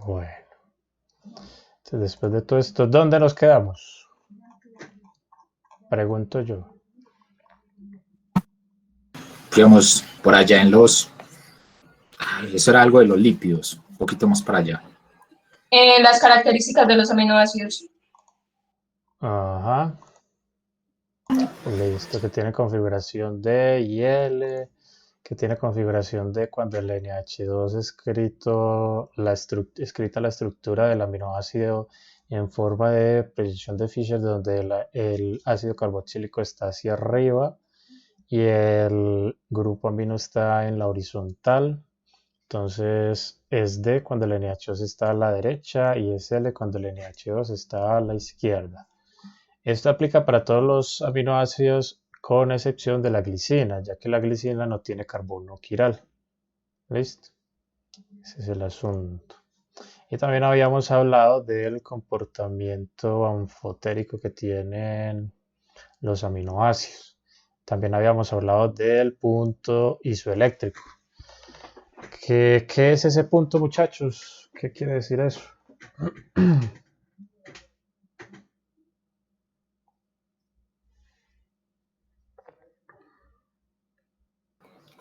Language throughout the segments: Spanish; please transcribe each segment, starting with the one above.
Bueno, entonces después de todo esto, ¿dónde nos quedamos? Pregunto yo. Digamos, por allá en los... Eso era algo de los lípidos, un poquito más para allá. Las características de los aminoácidos. Ajá. Listo, que tiene configuración D y L, que tiene configuración D cuando el NH2 escrita la estructura del aminoácido en forma de precisión de Fisher, donde el ácido carboxílico está hacia arriba y el grupo amino está en la horizontal. Entonces es D cuando el NH2 está a la derecha y es L cuando el NH2 está a la izquierda. Esto aplica para todos los aminoácidos con excepción de la glicina, ya que la glicina no tiene carbono quiral. ¿Listo? Ese es el asunto. Y también habíamos hablado del comportamiento anfotérico que tienen los aminoácidos. También habíamos hablado del punto isoeléctrico. ¿Qué es ese punto, muchachos? ¿Qué quiere decir eso?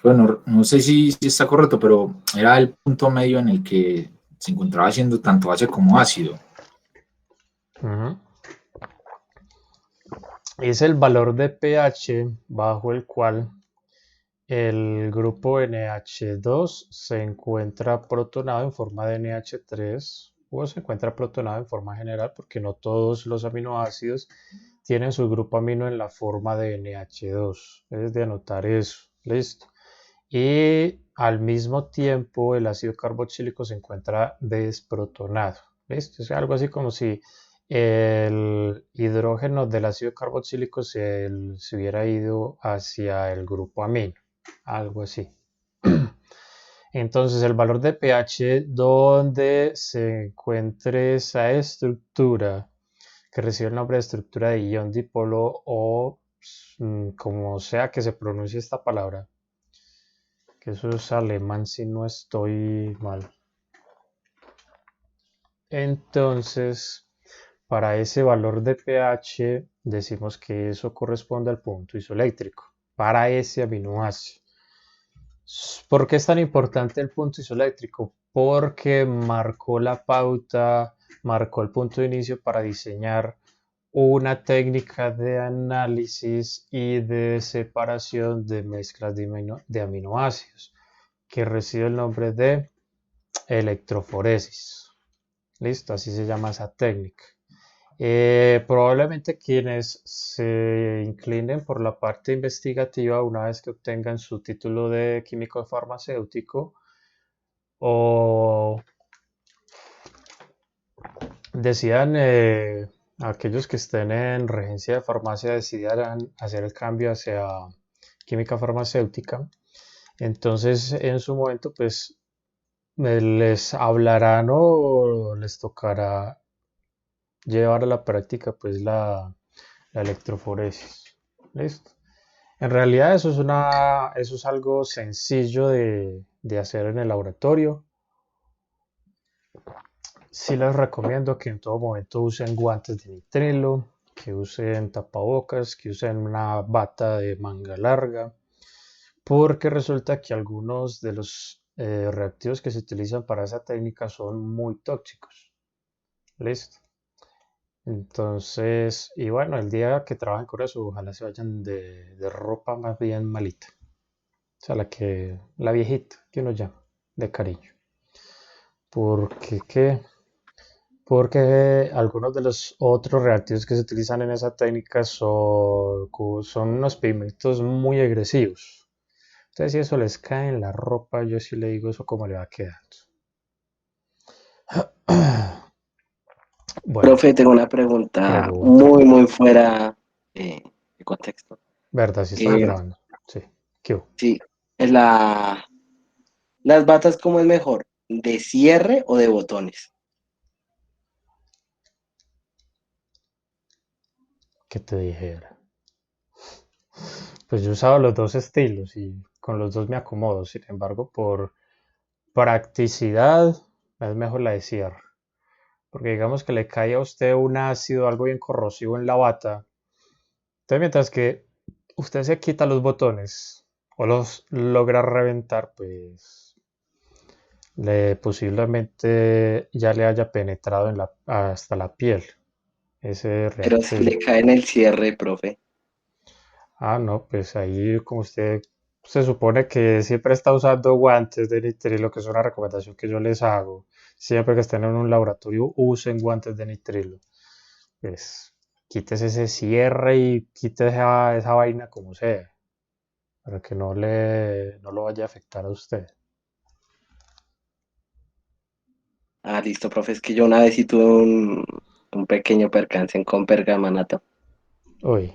Bueno, no sé si está correcto, pero era el punto medio en el que se encontraba haciendo tanto base como ácido. Ujú. Es el valor de pH bajo el cual el grupo NH2 se encuentra protonado en forma de NH3 o se encuentra protonado en forma general porque no todos los aminoácidos tienen su grupo amino en la forma de NH2. Es de anotar eso. Listo. Y al mismo tiempo el ácido carboxílico se encuentra desprotonado. ¿Listo? Es algo así como si el hidrógeno del ácido carboxílico se hubiera ido hacia el grupo amino, algo así. Entonces el valor de pH donde se encuentre esa estructura que recibe el nombre de estructura de ion dipolo o como sea que se pronuncie esta palabra, que eso es alemán si no estoy mal. Entonces, para ese valor de pH decimos que eso corresponde al punto isoeléctrico para ese aminoácido. ¿Por qué es tan importante el punto isoeléctrico? Porque marcó la pauta, marcó el punto de inicio para diseñar una técnica de análisis y de separación de mezclas de aminoácidos que recibe el nombre de electroforesis. Listo, así se llama esa técnica. Probablemente quienes se inclinen por la parte investigativa una vez que obtengan su título de químico farmacéutico o decidan, aquellos que estén en regencia de farmacia decidan hacer el cambio hacia química farmacéutica, entonces en su momento pues les hablarán o les tocará llevar a la práctica pues la electroforesis. ¿Listo? En realidad eso es algo sencillo de hacer en el laboratorio. Sí les recomiendo que en todo momento usen guantes de nitrilo, que usen tapabocas, que usen una bata de manga larga, porque resulta que algunos de los reactivos que se utilizan para esa técnica son muy tóxicos. ¿Listo? Entonces, y bueno, el día que trabajen con eso, ojalá se vayan de ropa más bien malita. O sea, la viejita que uno llama, de cariño. Porque, ¿qué? Porque algunos de los otros reactivos que se utilizan en esa técnica son unos pigmentos muy agresivos. Entonces, si eso les cae en la ropa, yo sí le digo eso cómo le va a quedar. Bueno, Profe, tengo una pregunta pregunta. muy, muy fuera de contexto. ¿Verdad? Si estamos Eh, grabando. Sí. ¿Qué hubo? sí, es las batas, ¿cómo es mejor? ¿De cierre o de botones? ¿Qué te dijera? Pues yo he usado los dos estilos y con los dos me acomodo. Sin embargo, por practicidad, es mejor la de cierre. Porque digamos que le cae a usted un ácido, algo bien corrosivo en la bata. Entonces, mientras que usted se quita los botones o los logra reventar, pues posiblemente ya le haya penetrado hasta la piel ese Pero si reactivo. le cae en el cierre, profe. Ah, no, pues ahí como usted se supone que siempre está usando guantes de nitrilo, que es una recomendación que yo les hago. Siempre que estén en un laboratorio, usen guantes de nitrilo. Pues quítese ese cierre y quítese esa vaina como sea, para que no lo vaya a afectar a usted. Ah, listo, profe. Es que yo una vez sí tuve un pequeño percance con pergamanato. Uy,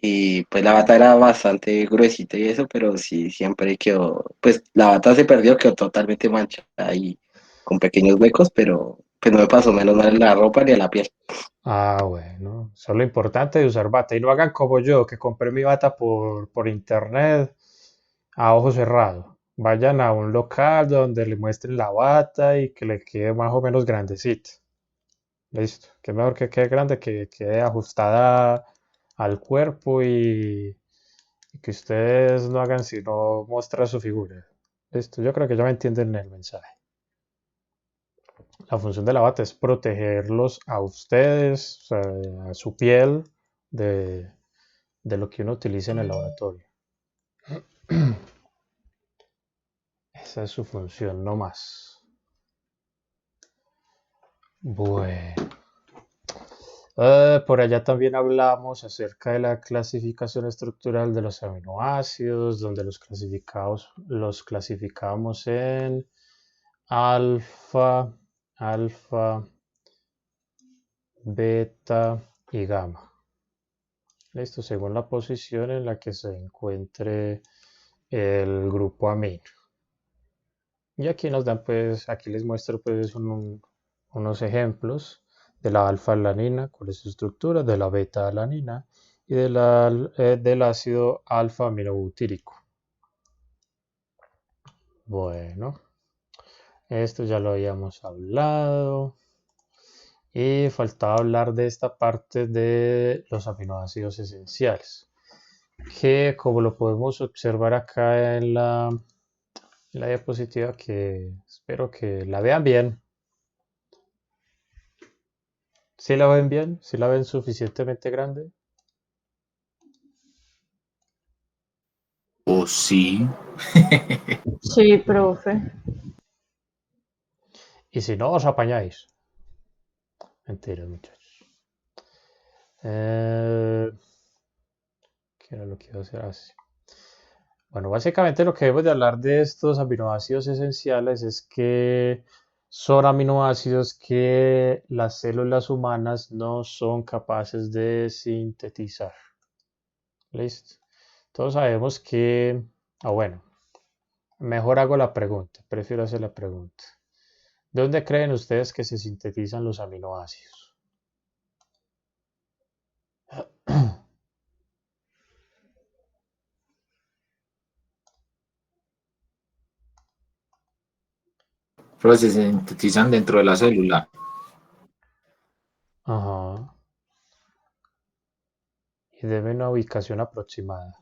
Y pues la bata era bastante gruesita y eso, pero sí siempre quedó, pues la bata se perdió, quedó totalmente manchada y con pequeños huecos, pero pues no me pasó menos mal en la ropa ni en la piel. ah, bueno, eso es lo importante de usar bata. Y no hagan como yo, que compré mi bata por internet a ojo cerrado. Vayan a un local donde le muestren la bata y que le quede más o menos grandecita. Listo. Que mejor que quede grande, que quede ajustada al cuerpo y que ustedes no hagan sino mostrar su figura. Listo. Yo creo que ya me entienden el mensaje. La función de la bata es protegerlos a ustedes, o sea, a su piel, de, de lo que uno utiliza en el laboratorio. Esa es su función, no más. Bueno. Por allá también hablamos acerca de la clasificación estructural de los aminoácidos, donde los clasificamos en alfa, alfa, beta y gamma. Listo, según la posición en la que se encuentre el grupo amino. Y aquí nos dan, pues, aquí les muestro, pues, unos ejemplos de la alfa-alanina, cuál es su estructura, de la beta-alanina y del ácido alfa-aminobutírico. Bueno, esto ya lo habíamos hablado. Y faltaba hablar de esta parte de los aminoácidos esenciales, que como lo podemos observar acá en la diapositiva, que espero que la vean bien. ¿Sí la ven bien? ¿Sí la ven suficientemente grande? O sí. Sí, profe. Y si no, os apañáis. Mentira, muchachos. Eh, ¿Qué era lo que iba a hacer así? Bueno, básicamente lo que debemos de hablar de estos aminoácidos esenciales es que son aminoácidos que las células humanas no son capaces de sintetizar. ¿Listo? Todos sabemos que, bueno, mejor hago la pregunta, prefiero hacer la pregunta. ¿De dónde creen ustedes que se sintetizan los aminoácidos? Pero se sintetizan dentro de la célula. Ajá. Y debe una ubicación aproximada.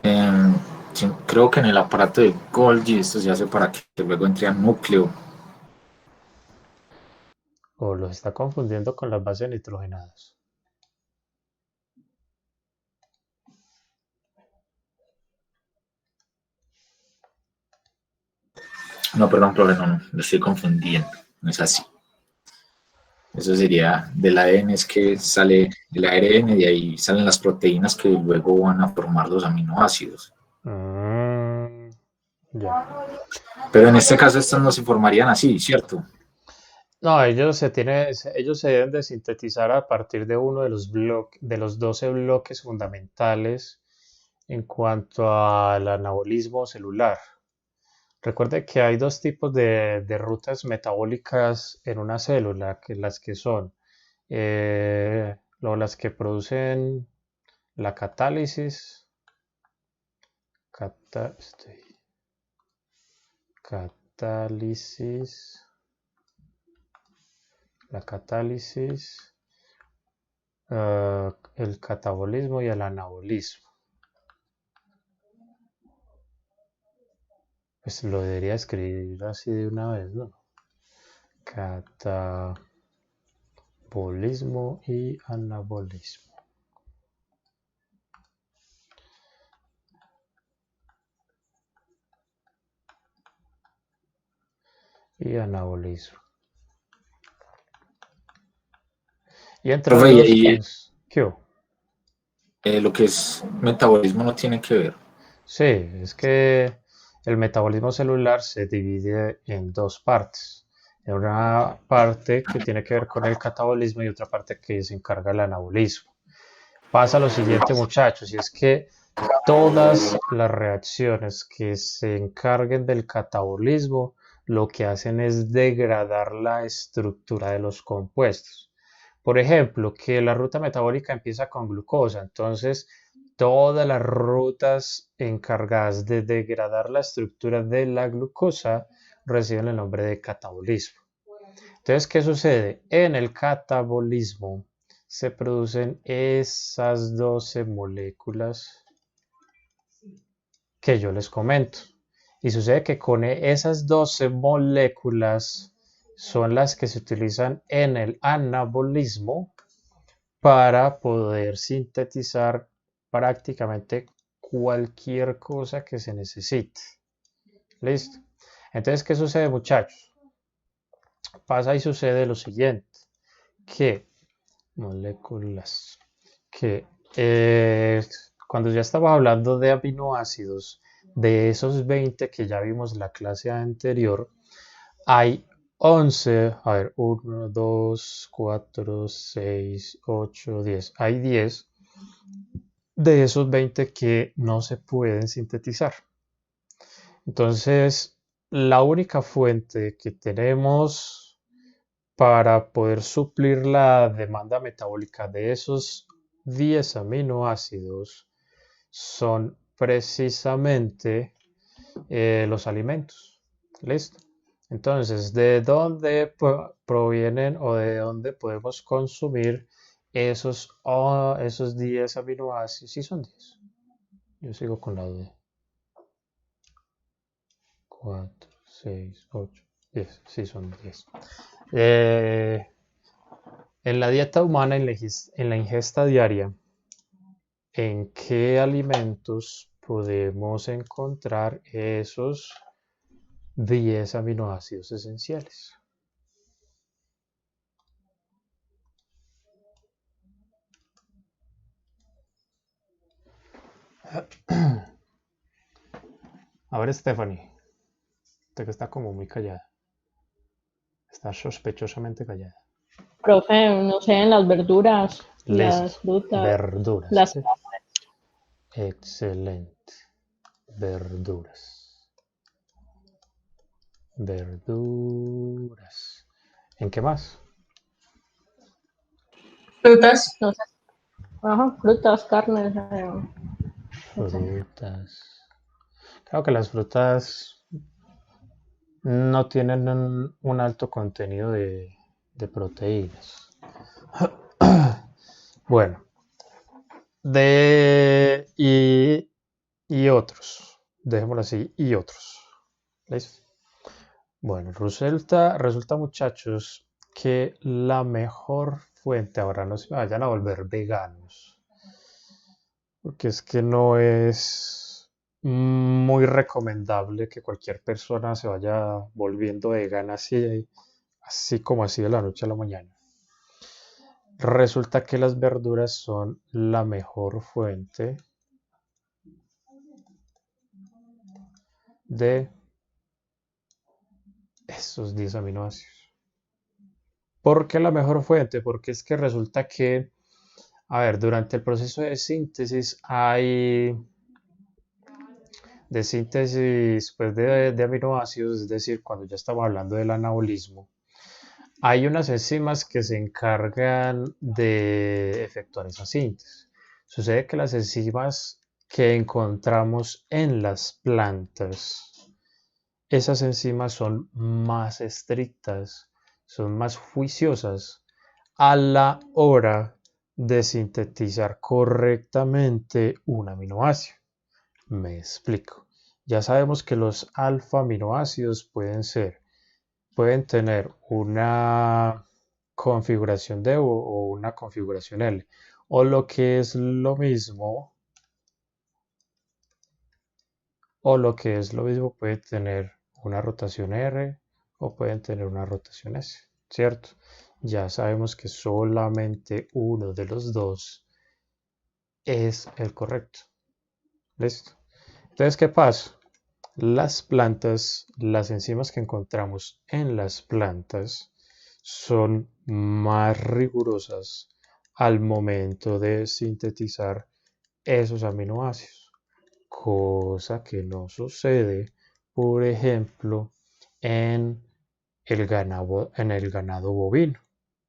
Eh, sí, creo que en el aparato de Golgi esto se hace para que luego entre al núcleo. O los está confundiendo con las bases nitrogenadas. No, perdón, profe, no, lo estoy confundiendo. No es así. Eso sería del ADN, es que sale el ARN, de ahí salen las proteínas que luego van a formar los aminoácidos. Mm, ya. Pero en este caso estas no se formarían así, ¿cierto? No, ellos se deben de sintetizar a partir de uno de de los 12 bloques fundamentales en cuanto al anabolismo celular. Recuerde que hay dos tipos de rutas metabólicas en una célula, que las que son las que producen la catálisis, cata- este, el catabolismo y el anabolismo. Pues lo debería escribir así de una vez, ¿no? Catabolismo y anabolismo. Y anabolismo. Y entre Profe, y los ahí pues, ¿qué hubo? lo que es metabolismo no tiene que ver. Sí, es que el metabolismo celular se divide en dos partes. En una parte que tiene que ver con el catabolismo y otra parte que se encarga del anabolismo. Pasa lo siguiente, muchachos, y es que todas las reacciones que se encarguen del catabolismo lo que hacen es degradar la estructura de los compuestos. Por ejemplo, que la ruta metabólica empieza con glucosa, entonces todas las rutas encargadas de degradar la estructura de la glucosa reciben el nombre de catabolismo. Entonces, ¿qué sucede? En el catabolismo se producen esas 12 moléculas que yo les comento. Y sucede que con esas 12 moléculas son las que se utilizan en el anabolismo para poder sintetizar prácticamente cualquier cosa que se necesite. ¿Listo? Entonces, ¿qué sucede, muchachos? Pasa y sucede lo siguiente, que moléculas, que cuando ya estaba hablando de aminoácidos, de esos 20 que ya vimos en la clase anterior, hay 11, a ver, 1, 2, 4, 6, 8, 10. Hay 10 de esos 20 que no se pueden sintetizar. Entonces, la única fuente que tenemos para poder suplir la demanda metabólica de esos 10 aminoácidos son precisamente los alimentos. ¿Listo? Entonces, ¿de dónde provienen o de dónde podemos consumir esos 10 aminoácidos? Sí, son 10. Yo sigo con la duda. 4, 6, 8, 10. Sí, son 10. En la dieta humana, en la ingesta diaria, ¿en qué alimentos podemos encontrar esos 10 aminoácidos esenciales? A ver, Stephanie, usted que está como muy callada. Está sospechosamente callada. Profe, no sé, en las verduras, las Listo. frutas, Verduras. las... Excelente. Verduras. Verduras. ¿En qué más? Frutas. No sé. Ajá, frutas, carnes. Frutas. Creo que las frutas no tienen un alto contenido de proteínas. Bueno, y otros. Dejémoslo así, y otros. ¿Listo? Bueno, resulta, muchachos, que la mejor fuente, ahora no se vayan a volver veganos, porque es que no es muy recomendable que cualquier persona se vaya volviendo vegana así como así de la noche a la mañana. Resulta que las verduras son la mejor fuente de esos 10 aminoácidos. ¿Por qué la mejor fuente? Porque es que resulta que, a ver, durante el proceso de síntesis de síntesis pues, de aminoácidos, es decir, cuando ya estamos hablando del anabolismo, hay unas enzimas que se encargan de efectuar esa síntesis. Sucede que las enzimas que encontramos en las plantas esas enzimas son más estrictas, son más juiciosas a la hora de sintetizar correctamente un aminoácido. Me explico. Ya sabemos que los alfa-aminoácidos pueden tener una configuración D o una configuración L, o lo que es lo mismo, puede tener una rotación R o pueden tener una rotación S, ¿cierto? Ya sabemos que solamente uno de los dos es el correcto. ¿Listo? Entonces, ¿qué pasa? Las enzimas que encontramos en las plantas son más rigurosas al momento de sintetizar esos aminoácidos, cosa que no sucede, por ejemplo, en el ganado bovino,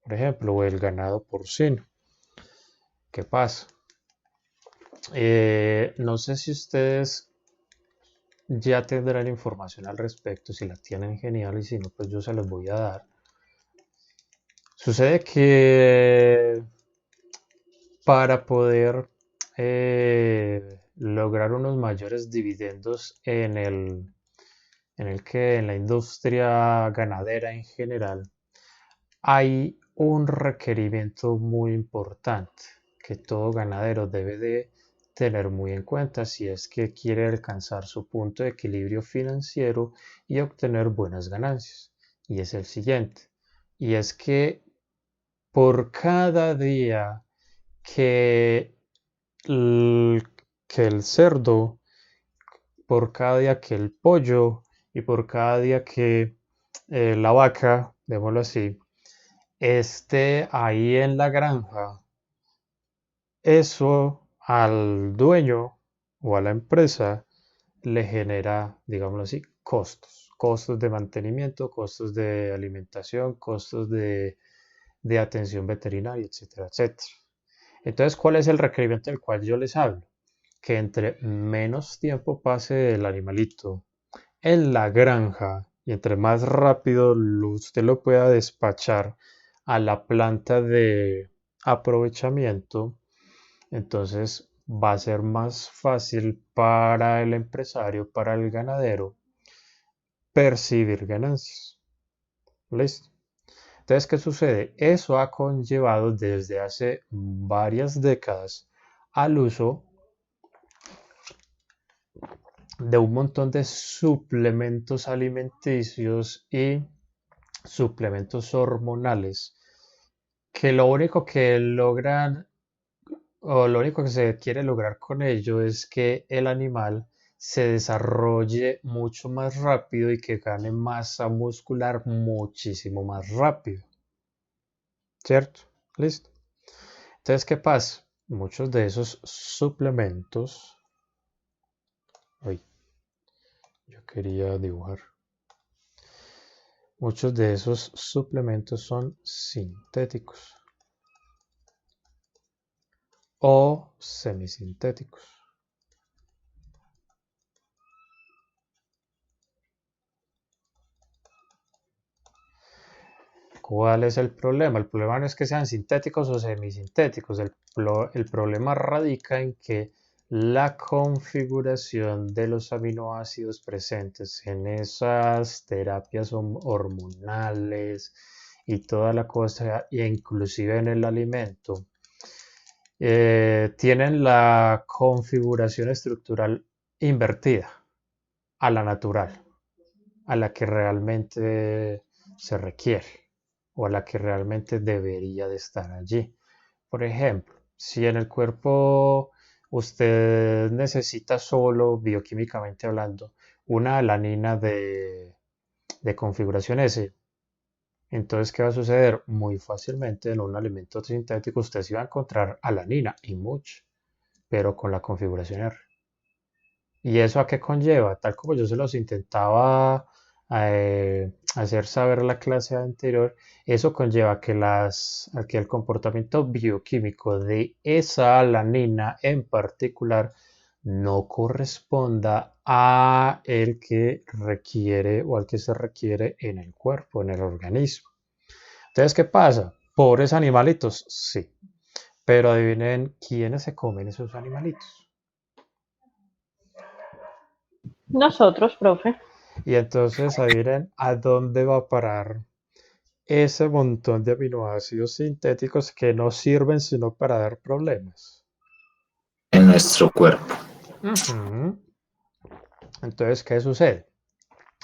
por ejemplo, o el ganado porcino. ¿Qué pasa? No sé si ustedes ya tendrán información al respecto, si la tienen genial y si no, pues yo se los voy a dar. Sucede que para poder lograr unos mayores dividendos en la industria ganadera en general, hay un requerimiento muy importante que todo ganadero debe de tener muy en cuenta si es que quiere alcanzar su punto de equilibrio financiero y obtener buenas ganancias. Y es el siguiente. Y es que por cada día que el cerdo, por cada día que el pollo y por cada día que la vaca, démoslo así, esté ahí en la granja, eso al dueño o a la empresa le genera, digámoslo así, costos de mantenimiento, costos de alimentación, costos de atención veterinaria, etcétera, etcétera. Entonces, ¿cuál es el requerimiento del cual yo les hablo? Que entre menos tiempo pase el animalito en la granja y entre más rápido usted lo pueda despachar a la planta de aprovechamiento, entonces va a ser más fácil para el empresario, para el ganadero, percibir ganancias. ¿Listo? Entonces, ¿qué sucede? Eso ha conllevado desde hace varias décadas al uso de un montón de suplementos alimenticios y suplementos hormonales que lo único que logran o lo único que se quiere lograr con ello es que el animal se desarrolle mucho más rápido y que gane masa muscular muchísimo más rápido, ¿cierto? Listo. Entonces, ¿qué pasa? Muchos de esos suplementos, uy, yo quería dibujar. Muchos de esos suplementos son sintéticos o semisintéticos. ¿Cuál es el problema? El problema no es que sean sintéticos o semisintéticos. El problema radica en que la configuración de los aminoácidos presentes en esas terapias hormonales y toda la cosa, e inclusive en el alimento, tienen la configuración estructural invertida a la natural, a la que realmente se requiere o a la que realmente debería de estar allí. Por ejemplo, si en el cuerpo usted necesita solo, bioquímicamente hablando, una alanina de configuración S, entonces, ¿qué va a suceder? Muy fácilmente en un alimento sintético usted se va a encontrar alanina y mucho, pero con la configuración R. ¿Y eso a qué conlleva? Tal como yo se los intentaba hacer saber en la clase anterior, eso conlleva que el comportamiento bioquímico de esa alanina en particular no corresponda a el que requiere o al que se requiere en el cuerpo, en el organismo. Entonces, ¿qué pasa? Pobres animalitos, sí. Pero adivinen quiénes se comen esos animalitos. Nosotros, profe. Y entonces adivinen a dónde va a parar ese montón de aminoácidos sintéticos que no sirven sino para dar problemas. En nuestro cuerpo. Ujú. Entonces, ¿qué sucede?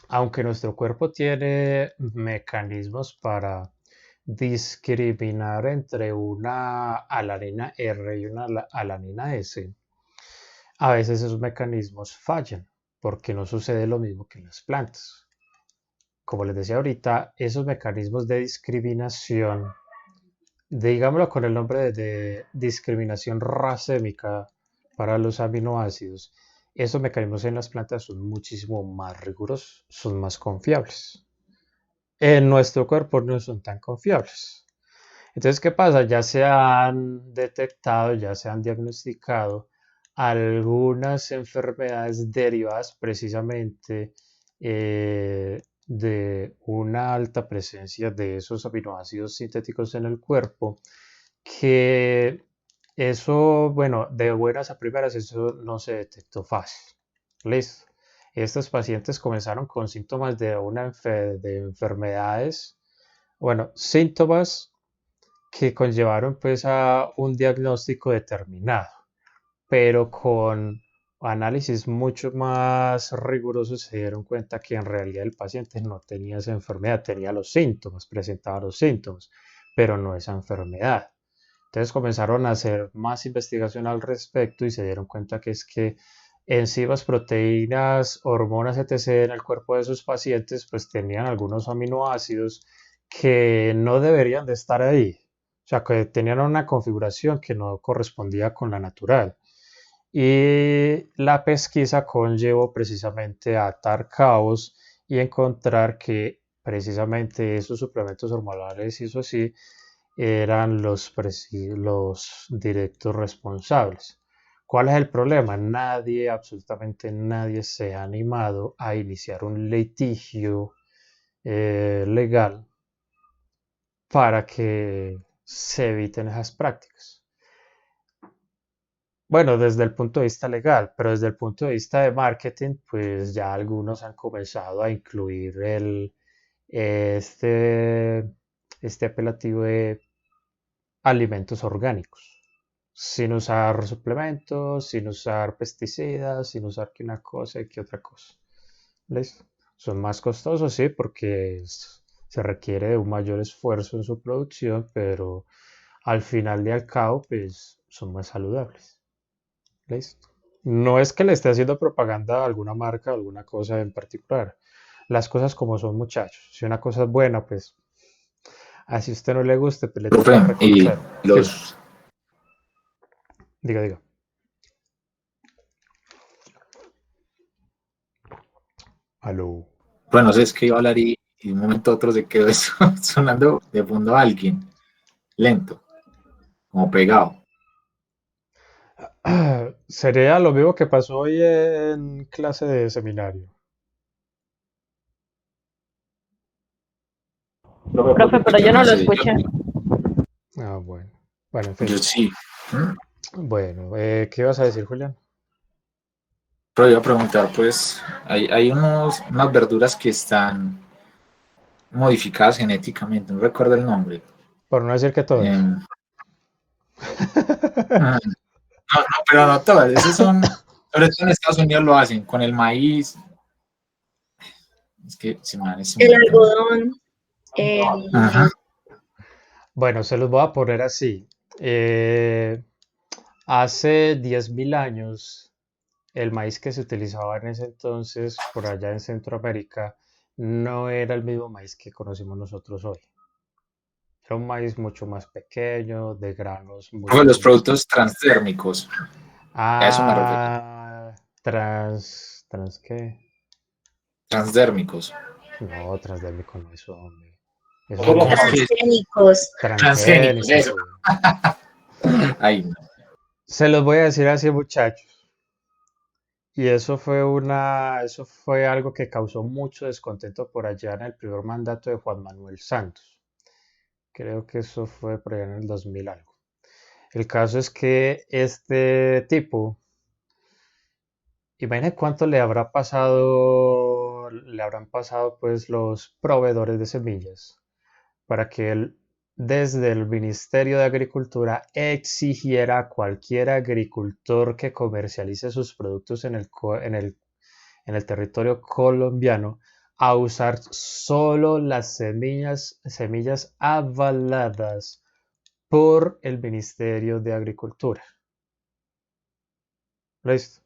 Aunque nuestro cuerpo tiene mecanismos para discriminar entre una alanina R y una alanina S, a veces esos mecanismos fallan porque no sucede lo mismo que en las plantas. Como les decía ahorita, esos mecanismos de discriminación, digámoslo con el nombre de discriminación racémica para los aminoácidos, esos mecanismos en las plantas son muchísimo más rigurosos, son más confiables. En nuestro cuerpo no son tan confiables. Entonces, ¿qué pasa? Ya se han detectado, ya se han diagnosticado algunas enfermedades derivadas precisamente de una alta presencia de esos aminoácidos sintéticos en el cuerpo, que eso, bueno, de buenas a primeras, eso no se detectó fácil. ¿Listo? Estos pacientes comenzaron con síntomas de de enfermedades, bueno, síntomas que conllevaron pues a un diagnóstico determinado, pero con análisis mucho más rigurosos se dieron cuenta que en realidad el paciente no tenía esa enfermedad, tenía los síntomas, presentaba los síntomas, pero no esa enfermedad. Entonces comenzaron a hacer más investigación al respecto y se dieron cuenta que es que enzimas, proteínas, hormonas, etc. en el cuerpo de sus pacientes pues tenían algunos aminoácidos que no deberían de estar ahí. O sea, que tenían una configuración que no correspondía con la natural. Y la pesquisa conllevó precisamente a atar cabos y encontrar que precisamente esos suplementos hormonales y eso así eran los directos responsables. ¿Cuál es el problema? Nadie, absolutamente nadie se ha animado a iniciar un litigio legal para que se eviten esas prácticas. Bueno, desde el punto de vista legal, pero desde el punto de vista de marketing, pues ya algunos han comenzado a incluir este, este apelativo de alimentos orgánicos, sin usar suplementos, sin usar pesticidas, sin usar que una cosa y que otra cosa. ¿Listo? Son más costosos, sí, porque se requiere de un mayor esfuerzo en su producción, pero al final y al cabo, pues son más saludables. ¿Listo? No es que le esté haciendo propaganda a alguna marca o alguna cosa en particular. Las cosas como son, muchachos. Si una cosa es buena, pues así a usted no le guste, pues le Profe, toca y reconocer. Dime, los, diga. Aló. bueno, no sé, es que iba a hablar y de un momento a otro se quedó eso sonando de fondo a alguien, lento, como pegado. Sería lo mismo que pasó hoy en clase de seminario. Profe, pero Yo yo no no lo sé, escuché. Ah, bueno. Bueno, en yo fin. sí. Bueno, ¿qué ibas a decir, Julián? Pero iba a preguntar, pues, hay unas verduras que están modificadas genéticamente, no recuerdo el nombre. Por no decir que todas. Em, no, no, pero no todas, esos son, sobre todo en Estados Unidos lo hacen, con el maíz, es que se me dan ese El momento. algodón, Ajá. Bueno, se los voy a poner así. Eh, Hace 10.000 años, el maíz que se utilizaba en ese entonces por allá en Centroamérica no era el mismo maíz que conocemos nosotros hoy. Era un maíz mucho más pequeño, de granos Profe, los muchísimo más. productos transdérmicos, a eso me refería, Ah, ¿trans qué? transdérmicos. No, transdérmico no es hombre. Esos son ¿Cómo los es que es? transgénicos. Transgénicos, transgénicos, eso. güey. Ay, no. Se los voy a decir así, muchachos. Y eso fue algo que causó mucho descontento por allá en el primer mandato de Juan Manuel Santos. Creo que eso fue por allá en el 2000 algo. El caso es que este tipo, imagina cuánto le habrán pasado pues los proveedores de semillas para que él desde el Ministerio de Agricultura exigiera a cualquier agricultor que comercialice sus productos en el territorio colombiano a usar solo las semillas avaladas por el Ministerio de Agricultura. ¿Listo?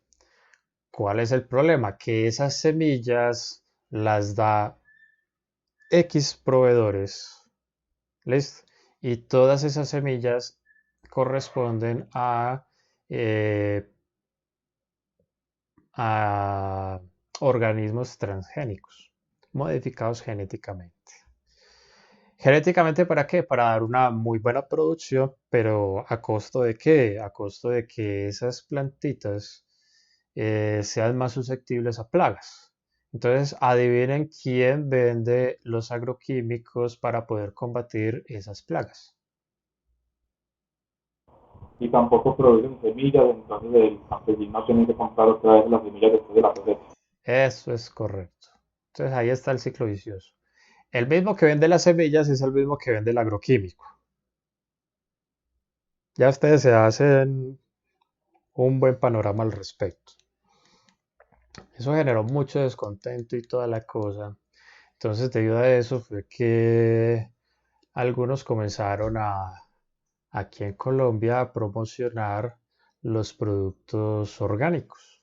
¿Cuál es el problema? Que esas semillas las da X proveedores. ¿Listo? Y todas esas semillas corresponden eh, a organismos transgénicos, modificados genéticamente. ¿Genéticamente para qué? Para dar una muy buena producción, pero ¿a costo de qué? A costo de que esas plantitas sean más susceptibles a plagas. Entonces, adivinen quién vende los agroquímicos para poder combatir esas plagas. Y tampoco producen semillas, entonces el campesino tiene que comprar otra vez las semillas después de la cosecha. Eso es correcto. Entonces ahí está el ciclo vicioso. El mismo que vende las semillas es el mismo que vende el agroquímico. Ya ustedes se hacen un buen panorama al respecto. Eso generó mucho descontento y toda la cosa. Entonces, debido a eso fue que algunos comenzaron aquí en Colombia a promocionar los productos orgánicos.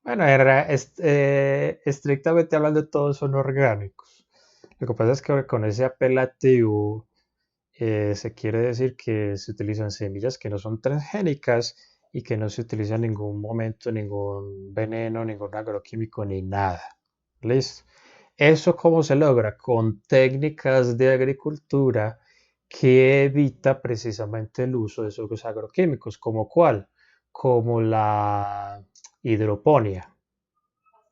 Bueno, estrictamente hablando, todos son orgánicos. Lo que pasa es que con ese apelativo se quiere decir que se utilizan semillas que no son transgénicas y que no se utiliza en ningún momento ningún veneno, ningún agroquímico ni nada. ¿Listo? ¿Eso cómo se logra? Con técnicas de agricultura que evita precisamente el uso de esos agroquímicos. ¿Como cuál? Como la hidroponía.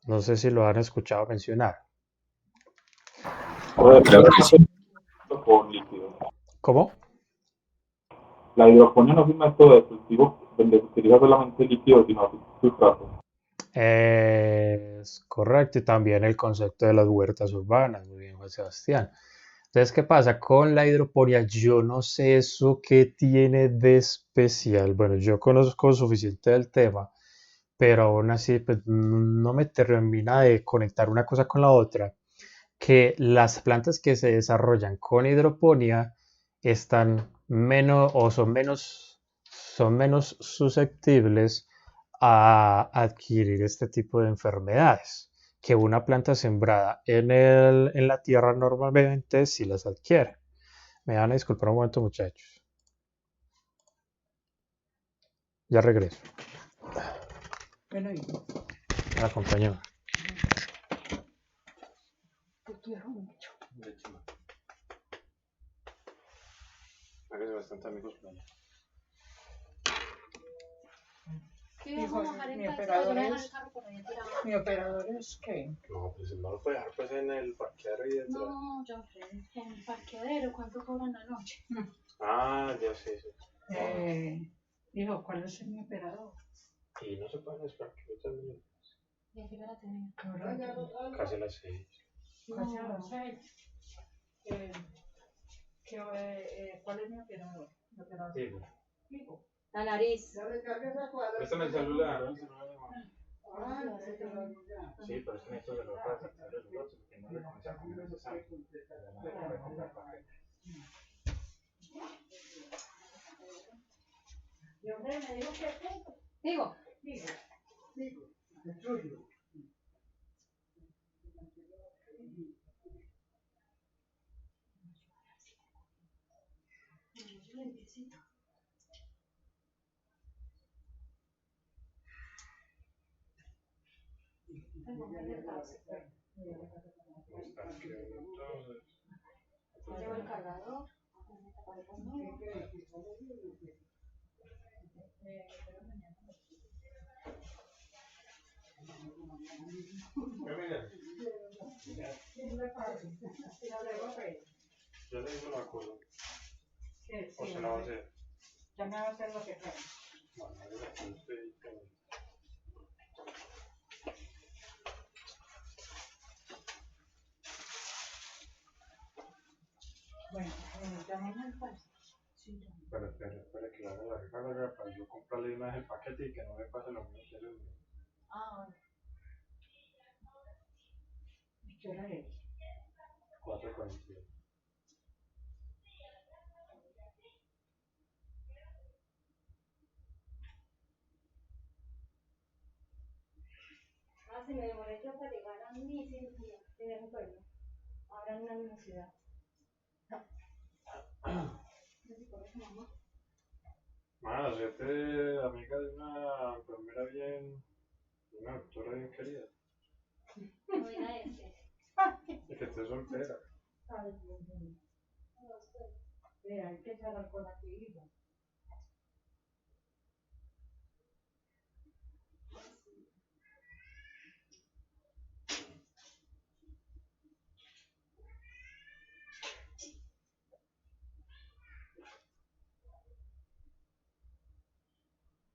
No sé si lo han escuchado mencionar. Creo que sí. Con líquidos. ¿Cómo? La hidroponía no es un método de cultivo donde se utiliza solamente líquidos, sino sustrato. Es correcto, y también el concepto de las huertas urbanas, muy bien, Juan Sebastián. Entonces, ¿qué pasa? Con la hidroponía, yo no sé eso qué tiene de especial. Bueno, yo conozco suficiente del tema, pero aún así, pues, no me termina de conectar una cosa con la otra. Que las plantas que se desarrollan con hidroponía están menos o son menos susceptibles a adquirir este tipo de enfermedades que una planta sembrada en la tierra normalmente sí las adquiere. Me van a disculpar un momento, muchachos. Ya regreso. Bueno, y Me acompañó. te quiero mucho. Hágase bastante amigos por allá. ¿Qué vamos a dejar en casa? Yo voy a dejar el carro por ahí tirado. ¿Mi operador es qué? No, pues no lo puede dejar pues en el parqueadero y detrás. No, yo en el parqueadero, ¿cuánto cobran la noche? Ah, ya sé, sí. Dijo, ¿cuál es mi operador? Y no se pueden esperar que yo termine. ¿Y a qué hora tenemos? Casi las 6. Casi a las 6. ¿Cuál es mi operador? Mi operador. Digo. La nariz. Préstame el celular. Sí, pero es que necesito celular para sacar los lotes porque no le comencé a comer ese sábado. ¿Y hombre me dijo que qué? Digo. El suyo. Llevo el cargador. ¿Qué le pasa? Ya le voy a pedir. Ya le digo la cosa. Sí, O sí, se la va a hacer. ya me va a hacer lo que quiera. Bueno, ahí la que usted tenga. Bueno, llamamos al país. Sí, ya. Pero espere que le haga la recarga para yo comprarle una vez el paquete y que no me pase lo mismo que el mío. Ah, bueno. ¿Y qué hora es? 4:42. Ah, si me demoré yo para llegar a mi cirugía de un pueblo, ahora en una universidad. No sé por qué mamá. Más, hacerte amiga de una enfermera bien, de una doctora bien querida. No era ese. Y que esté soltera. Ay, Dios mío. Vea, hay que cerrar con la actividad.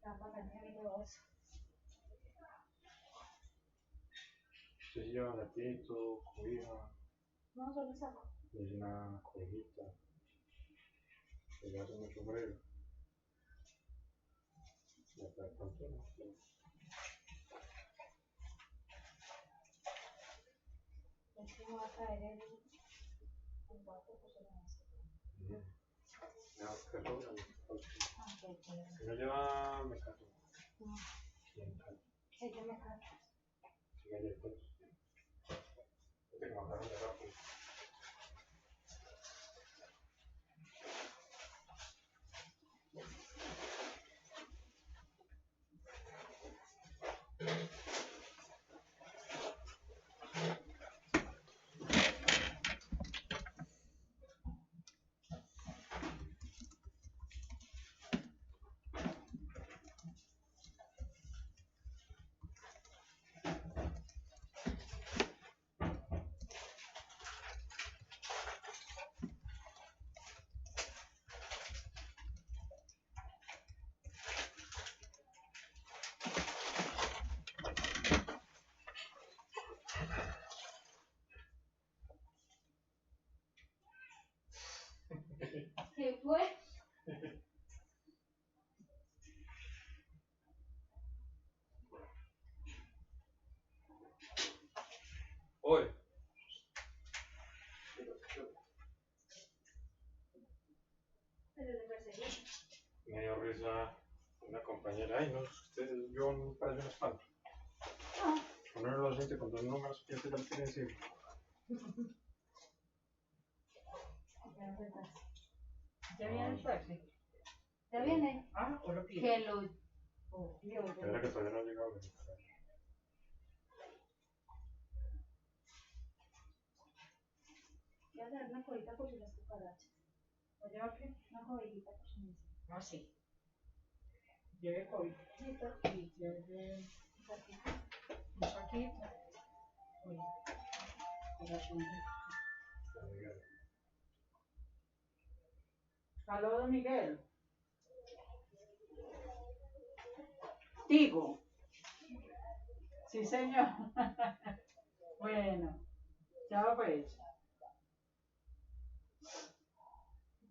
La papá me dijo eso. Si se lleva gatito, cobija, No, solo saco. y una cobijita, que le hace mucho frío. Ya está tanto, ¿no? Es que me va a traer el vato que se lo hace. Ya, que sobra. Ah, ok. Si no lleva mecato, No, bien caro. sí, yo me cago. Si galletas, te mandaron de rápido. ¿Qué fue? Oye. Pero le perseguí. Me dio risa una compañera. Ay, no, usted, yo no parece un espanto. Uno de los siente con dos números, piensa que lo tiene encima. ¿Ya viene el taxi? ¿Ya viene? Ah, o lo pide. Que lo... Es la que todavía no ha llegado. Voy a hacer una cobijita por si las cucarachas. ¿O lleva qué? Una cobijita por si me dicen. Ah, sí. Lleve COVID. Y lleve un saquito. Oye, corazón. Aló, don Miguel. Digo. Sí, señor. Bueno, ya pues.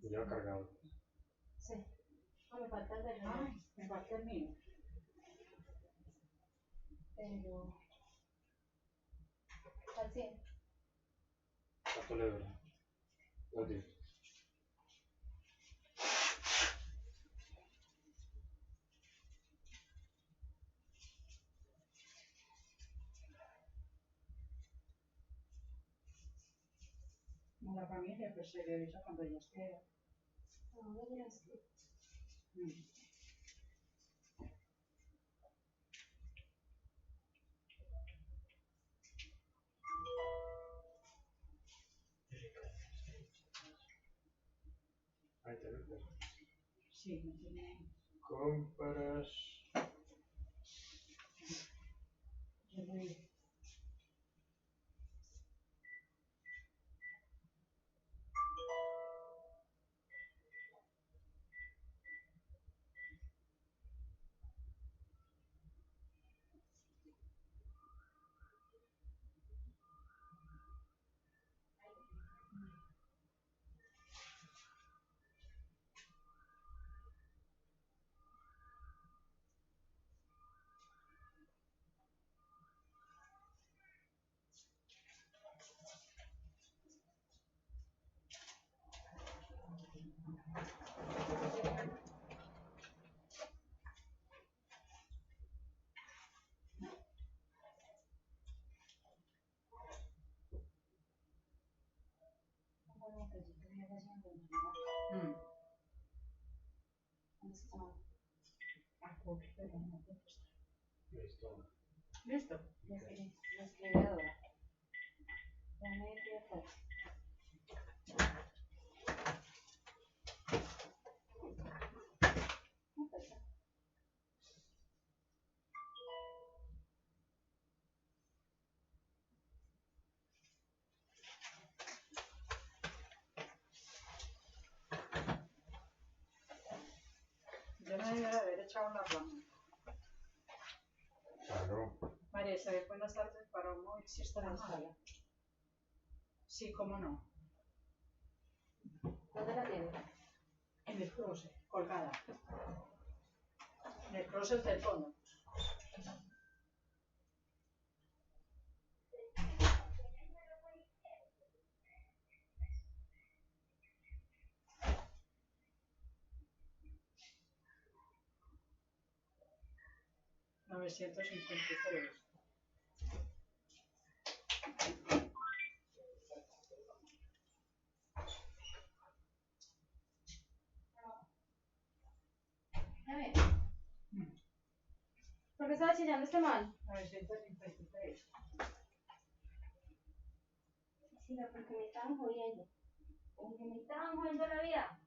Ya lo cargado. Sí. No, me falta el de reloj. Ay, me falta el mío. Pero... Al 100. ¿Cuánto le dura? 2 días. Como la familia, pues se le avisa cuando ya esté. Ahora ya estoy. Ahí te lo dejo. Sí, no tiene. Compras. Yo le Mm. Listo. ¿Listo? Yo no debería haber echado la rama. Claro. María Isabel, buenas tardes. Para un móvil, si está en la sala. Sí, cómo no. ¿Dónde la tienes? En el closet, colgada. En el closet del fondo. $953. ¿Por qué estaba chillando este man? 953. Sí, no, porque me estaban jodiendo. Porque me estaban jodiendo la vida.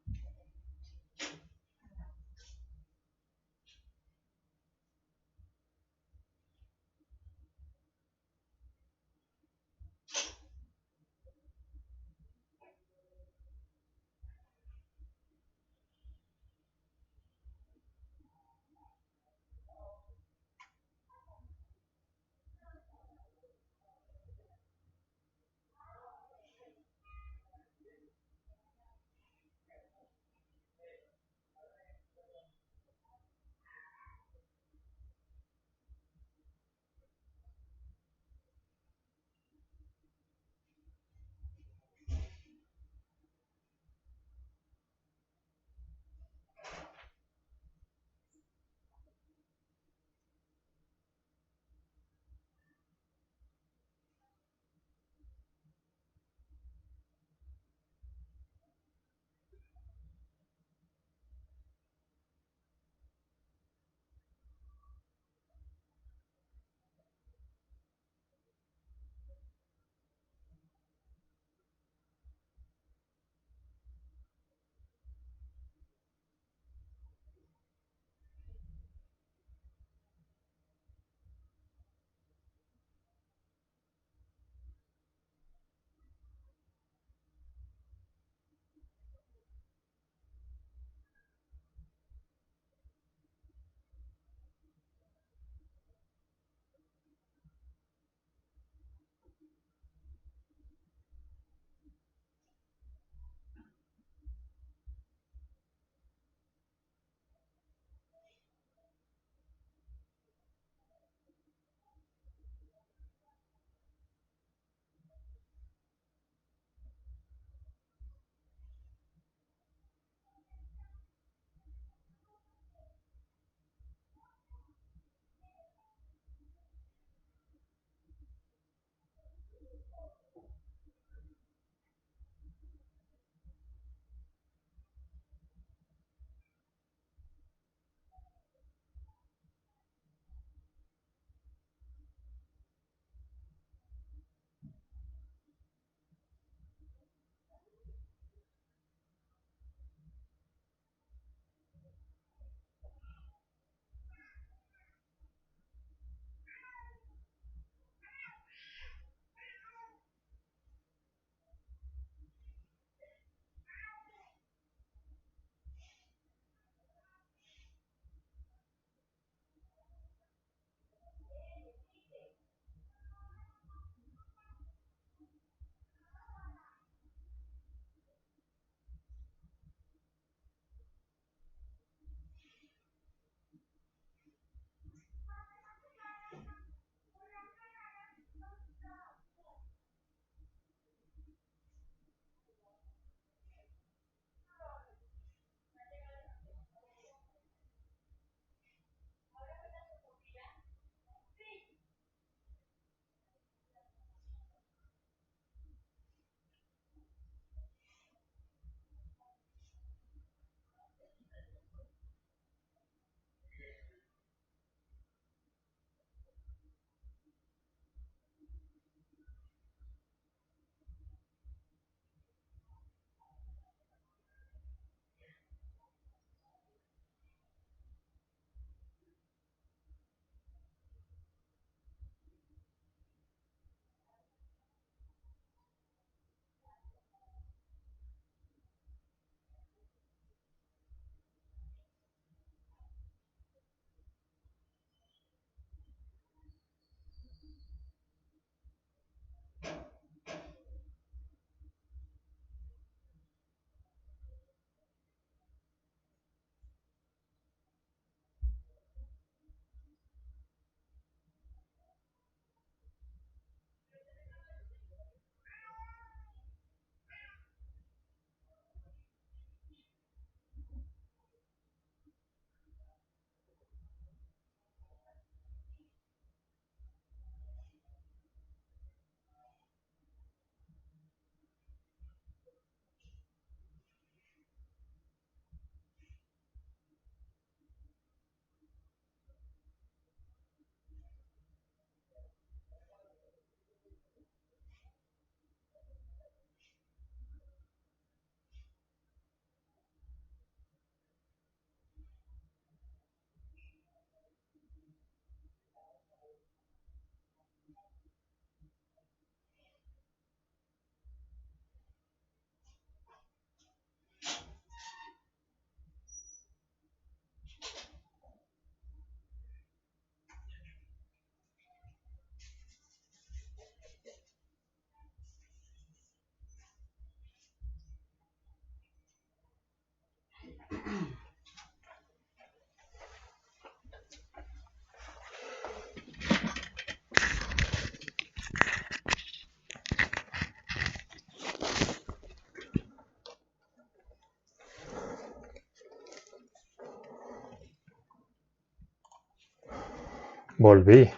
Volví.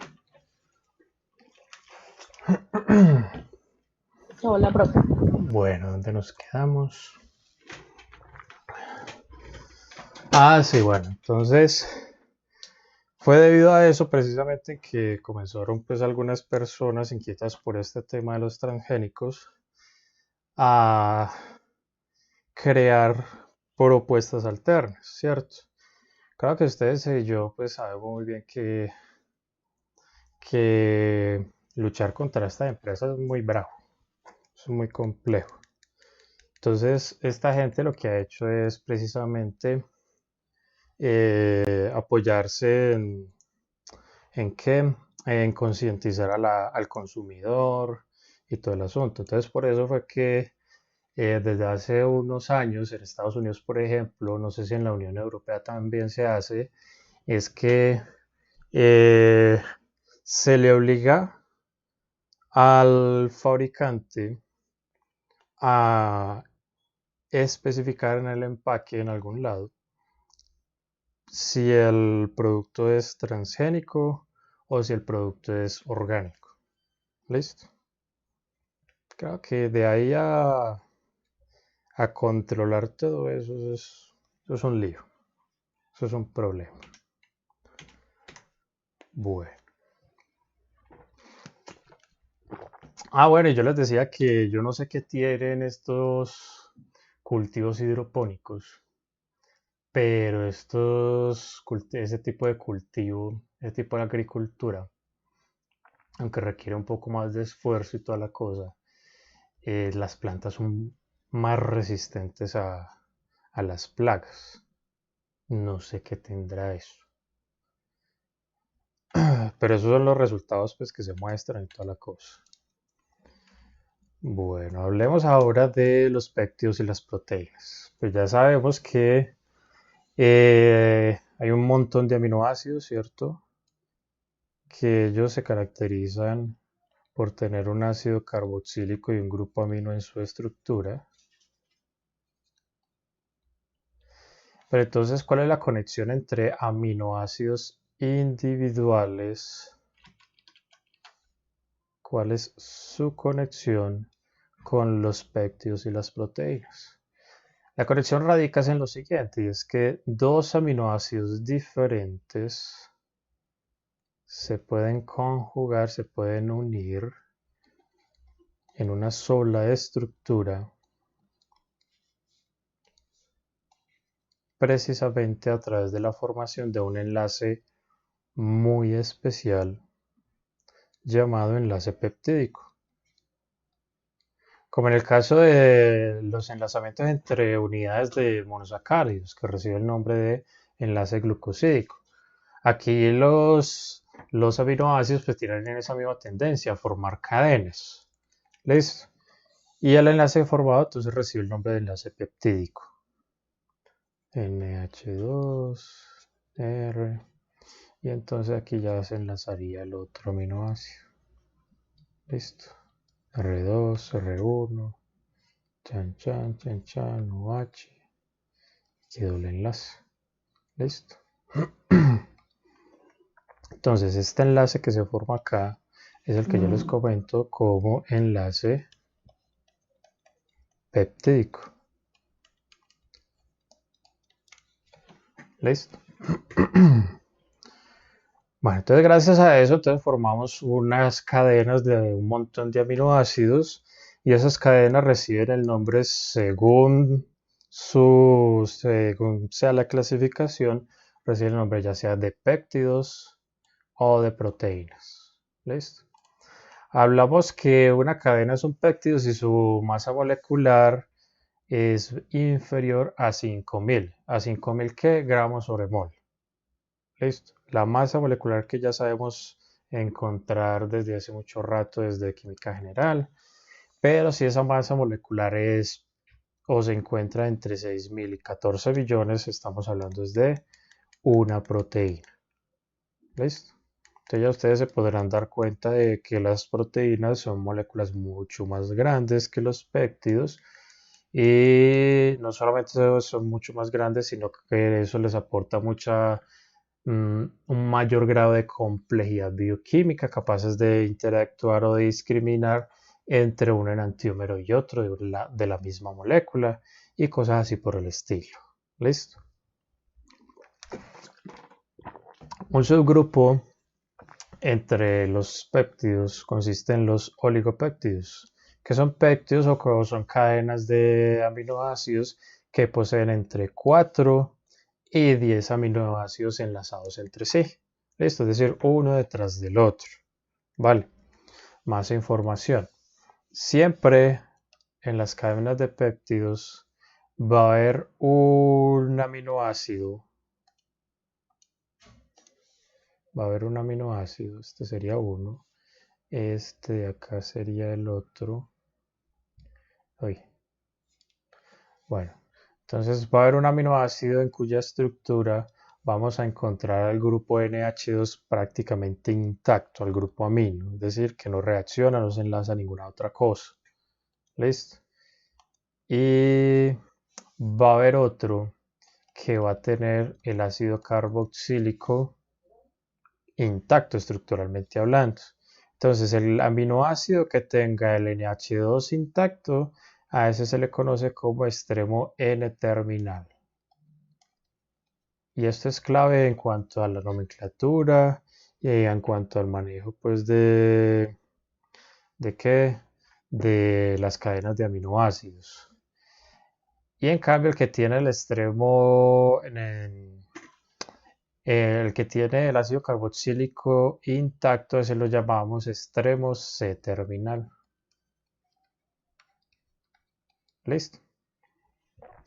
Hola, profe. Bueno, ¿dónde nos quedamos? Ah, sí, bueno, entonces fue debido a eso precisamente que comenzaron pues algunas personas inquietas por este tema de los transgénicos a crear propuestas alternas, ¿cierto? Claro que ustedes y yo pues sabemos muy bien que luchar contra esta empresa es muy bravo, es muy complejo. Entonces, esta gente lo que ha hecho es precisamente apoyarse ¿en qué? En concientizar al consumidor y todo el asunto. Entonces, por eso fue que desde hace unos años en Estados Unidos, por ejemplo, no sé si en la Unión Europea también se hace, es que eh, se le obliga al fabricante a especificar en el empaque en algún lado si el producto es transgénico o si el producto es orgánico. ¿Listo? Creo que de ahí a controlar todo eso es un lío. Eso es un problema. Bueno. Ah, bueno, y yo les decía que yo no sé qué tienen estos cultivos hidropónicos, pero ese tipo de cultivo, ese tipo de agricultura, aunque requiere un poco más de esfuerzo y toda la cosa, las plantas son más resistentes a las plagas. No sé qué tendrá eso. Pero esos son los resultados pues, que se muestran y toda la cosa. Bueno, hablemos ahora de los péptidos y las proteínas. Pues ya sabemos que hay un montón de aminoácidos, ¿cierto? Que ellos se caracterizan por tener un ácido carboxílico y un grupo amino en su estructura. Pero entonces, ¿cuál es la conexión entre aminoácidos individuales? ¿Cuál es su conexión con los péptidos y las proteínas? La conexión radica en lo siguiente, y es que dos aminoácidos diferentes se pueden conjugar, se pueden unir en una sola estructura precisamente a través de la formación de un enlace muy especial llamado enlace peptídico. Como en el caso de los enlazamientos entre unidades de monosacáridos, que recibe el nombre de enlace glucosídico. Aquí los aminoácidos pues tienen esa misma tendencia a formar cadenas. ¿Listo? Y el enlace formado entonces recibe el nombre de enlace peptídico. NH2, R. Y entonces aquí ya se enlazaría el otro aminoácido. Listo. R2, R1, chan chan, chan chan, OH. Quedó el enlace. Listo. Entonces este enlace que se forma acá es el que yo les comento como enlace peptídico. ¿Listo? Bueno, entonces gracias a eso entonces formamos unas cadenas de un montón de aminoácidos y esas cadenas reciben el nombre según sea la clasificación, reciben el nombre ya sea de péptidos o de proteínas. ¿Listo? Hablamos que una cadena es un péptido si su masa molecular es inferior a 5000. ¿A 5000 qué? Gramos sobre mol. ¿Listo? La masa molecular que ya sabemos encontrar desde hace mucho rato desde química general. Pero si esa masa molecular es o se encuentra entre 6000 y 14 billones, estamos hablando de una proteína. ¿Listo? Entonces ya ustedes se podrán dar cuenta de que las proteínas son moléculas mucho más grandes que los péptidos y no solamente son mucho más grandes, sino que eso les aporta mucha un mayor grado de complejidad bioquímica, capaces de interactuar o de discriminar entre un enantiómero y otro de la misma molécula y cosas así por el estilo. ¿Listo? Un subgrupo entre los péptidos consiste en los oligopéptidos, que son péptidos o son cadenas de aminoácidos que poseen entre 4 y 10 aminoácidos enlazados entre sí. ¿Listo? Es decir, uno detrás del otro. Vale. Más información. Siempre en las cadenas de péptidos va a haber un aminoácido. Este sería uno. Este de acá sería el otro. Bueno, entonces va a haber un aminoácido en cuya estructura vamos a encontrar al grupo NH2 prácticamente intacto, al grupo amino, es decir, que no reacciona, no se enlaza a ninguna otra cosa. ¿Listo? Y va a haber otro que va a tener el ácido carboxílico intacto estructuralmente hablando. Entonces, el aminoácido que tenga el NH2 intacto, a ese se le conoce como extremo N-terminal. Y esto es clave en cuanto a la nomenclatura y en cuanto al manejo, pues, ¿de qué? De las cadenas de aminoácidos. Y en cambio, el que tiene el extremo, el que tiene el ácido carboxílico intacto, ese lo llamamos extremo C-terminal. Listo.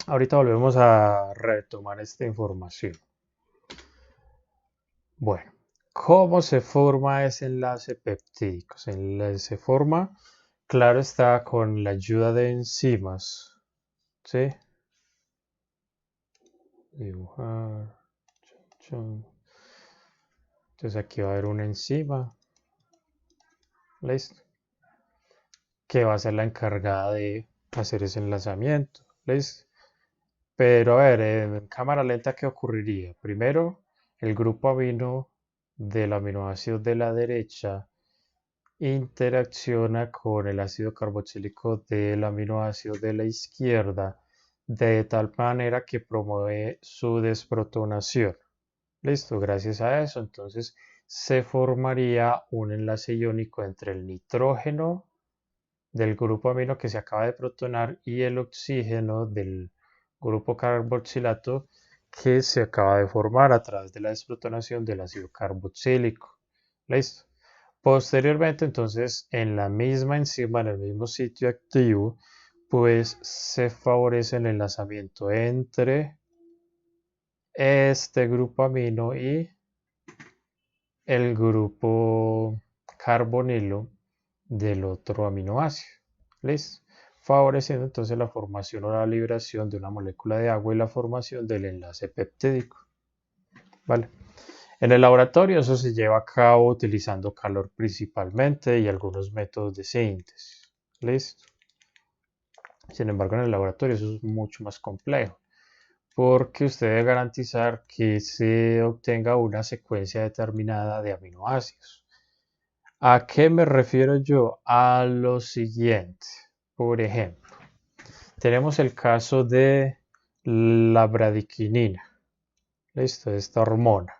Ahorita volvemos a retomar esta información. Bueno, ¿cómo se forma ese enlace peptídico? Se forma, claro está, con la ayuda de enzimas. ¿Sí? Dibujar. Entonces aquí va a haber una enzima. Listo. Que va a ser la encargada de hacer ese enlazamiento. ¿Listo? Pero a ver, en cámara lenta, ¿qué ocurriría? Primero, el grupo amino del aminoácido de la derecha interacciona con el ácido carboxílico del aminoácido de la izquierda de tal manera que promueve su desprotonación. Listo, gracias a eso, entonces se formaría un enlace iónico entre el nitrógeno del grupo amino que se acaba de protonar y el oxígeno del grupo carboxilato que se acaba de formar a través de la desprotonación del ácido carboxílico. ¿Listo? Posteriormente, entonces, en la misma enzima, en el mismo sitio activo, pues se favorece el enlazamiento entre este grupo amino y el grupo carbonilo del otro aminoácido. ¿Listo? Favoreciendo entonces la formación o la liberación de una molécula de agua y la formación del enlace peptídico. ¿Vale? En el laboratorio eso se lleva a cabo utilizando calor principalmente y algunos métodos de síntesis. ¿Listo? Sin embargo, en el laboratorio eso es mucho más complejo, porque usted debe garantizar que se obtenga una secuencia determinada de aminoácidos. ¿A qué me refiero yo? A lo siguiente. Por ejemplo, tenemos el caso de la bradiquinina. ¿Listo? Esta hormona.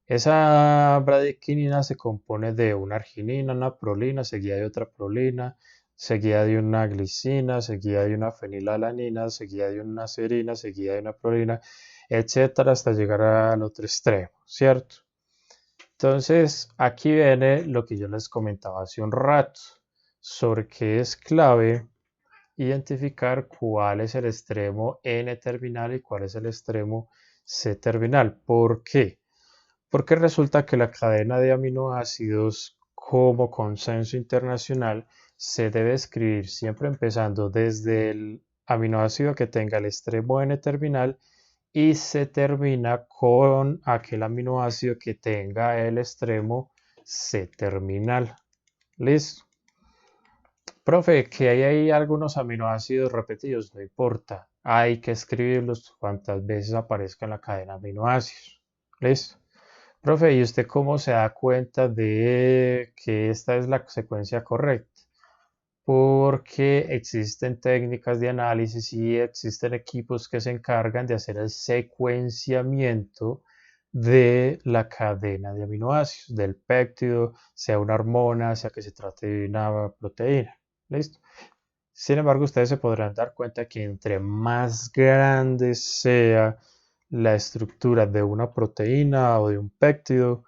Esa bradiquinina se compone de una arginina, una prolina, seguida de otra prolina, seguida de una glicina, seguida de una fenilalanina, seguida de una serina, seguida de una prolina, etcétera, hasta llegar al otro extremo, ¿cierto? Entonces, aquí viene lo que yo les comentaba hace un rato, sobre que es clave identificar cuál es el extremo N-terminal y cuál es el extremo C-terminal. ¿Por qué? Porque resulta que la cadena de aminoácidos como consenso internacional se debe escribir siempre empezando desde el aminoácido que tenga el extremo N-terminal y se termina con aquel aminoácido que tenga el extremo C-terminal. ¿Listo? Profe, que hay algunos aminoácidos repetidos, no importa. Hay que escribirlos cuantas veces aparezca en la cadena de aminoácidos. ¿Listo? Profe, ¿y usted cómo se da cuenta de que esta es la secuencia correcta? Porque existen técnicas de análisis y existen equipos que se encargan de hacer el secuenciamiento de la cadena de aminoácidos, del péptido, sea una hormona, sea que se trate de una proteína. ¿Listo? Sin embargo, ustedes se podrán dar cuenta que entre más grande sea la estructura de una proteína o de un péptido,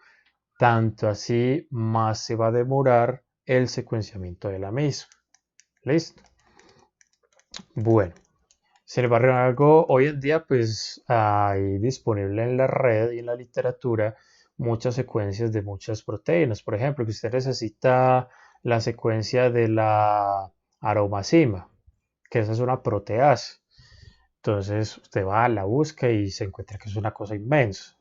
tanto así más se va a demorar el secuenciamiento de la misma. ¿Listo? Bueno, sin embargo, hoy en día pues hay disponible en la red y en la literatura muchas secuencias de muchas proteínas. Por ejemplo, que usted necesita la secuencia de la aromacima, que esa es una proteasa. Entonces usted va, la busca y se encuentra que es una cosa inmensa.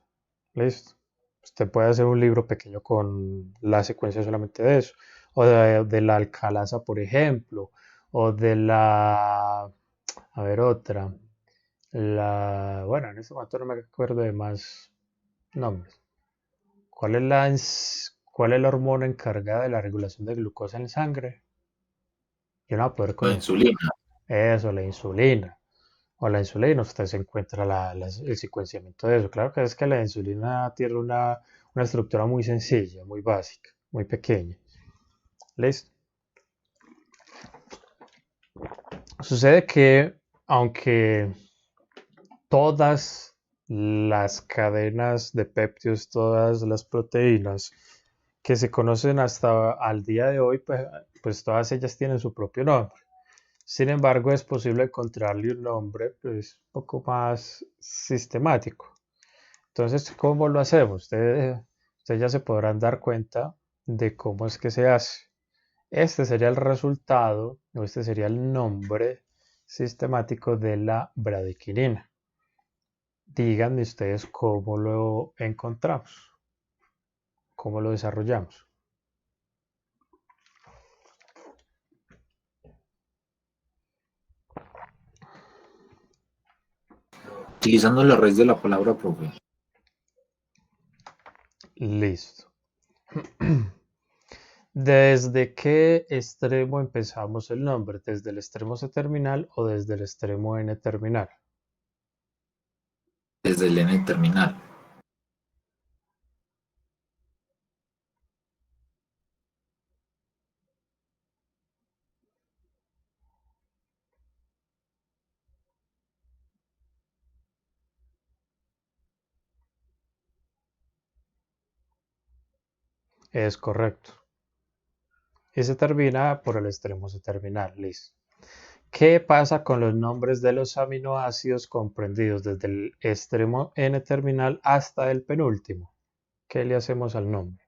¿Listo? Usted puede hacer un libro pequeño con la secuencia solamente de eso. O de la alcalasa, por ejemplo. O de la... A ver, otra. Bueno, en este momento no me acuerdo de más nombres. ¿Cuál es la hormona encargada de la regulación de glucosa en sangre? Yo no voy a poder La con eso. insulina. Eso, la insulina. O la insulina, usted se encuentra el secuenciamiento de eso. Claro que es que la insulina tiene una estructura muy sencilla, muy básica, muy pequeña. ¿Listo? Sucede que, aunque todas las cadenas de péptidos, todas las proteínas que se conocen hasta al día de hoy, pues todas ellas tienen su propio nombre. Sin embargo, es posible encontrarle un nombre pues, un poco más sistemático. Entonces, ¿cómo lo hacemos? Ustedes ya se podrán dar cuenta de cómo es que se hace. Este sería el resultado, o este sería el nombre sistemático de la bradiquinina. Díganme ustedes cómo lo encontramos, cómo lo desarrollamos. Utilizando la raíz de la palabra, profe. Listo. ¿Desde qué extremo empezamos el nombre? ¿Desde el extremo C terminal o desde el extremo N terminal? Desde el N terminal. Es correcto. Y se termina por el extremo C terminal. Listo. ¿Qué pasa con los nombres de los aminoácidos comprendidos desde el extremo N terminal hasta el penúltimo? ¿Qué le hacemos al nombre?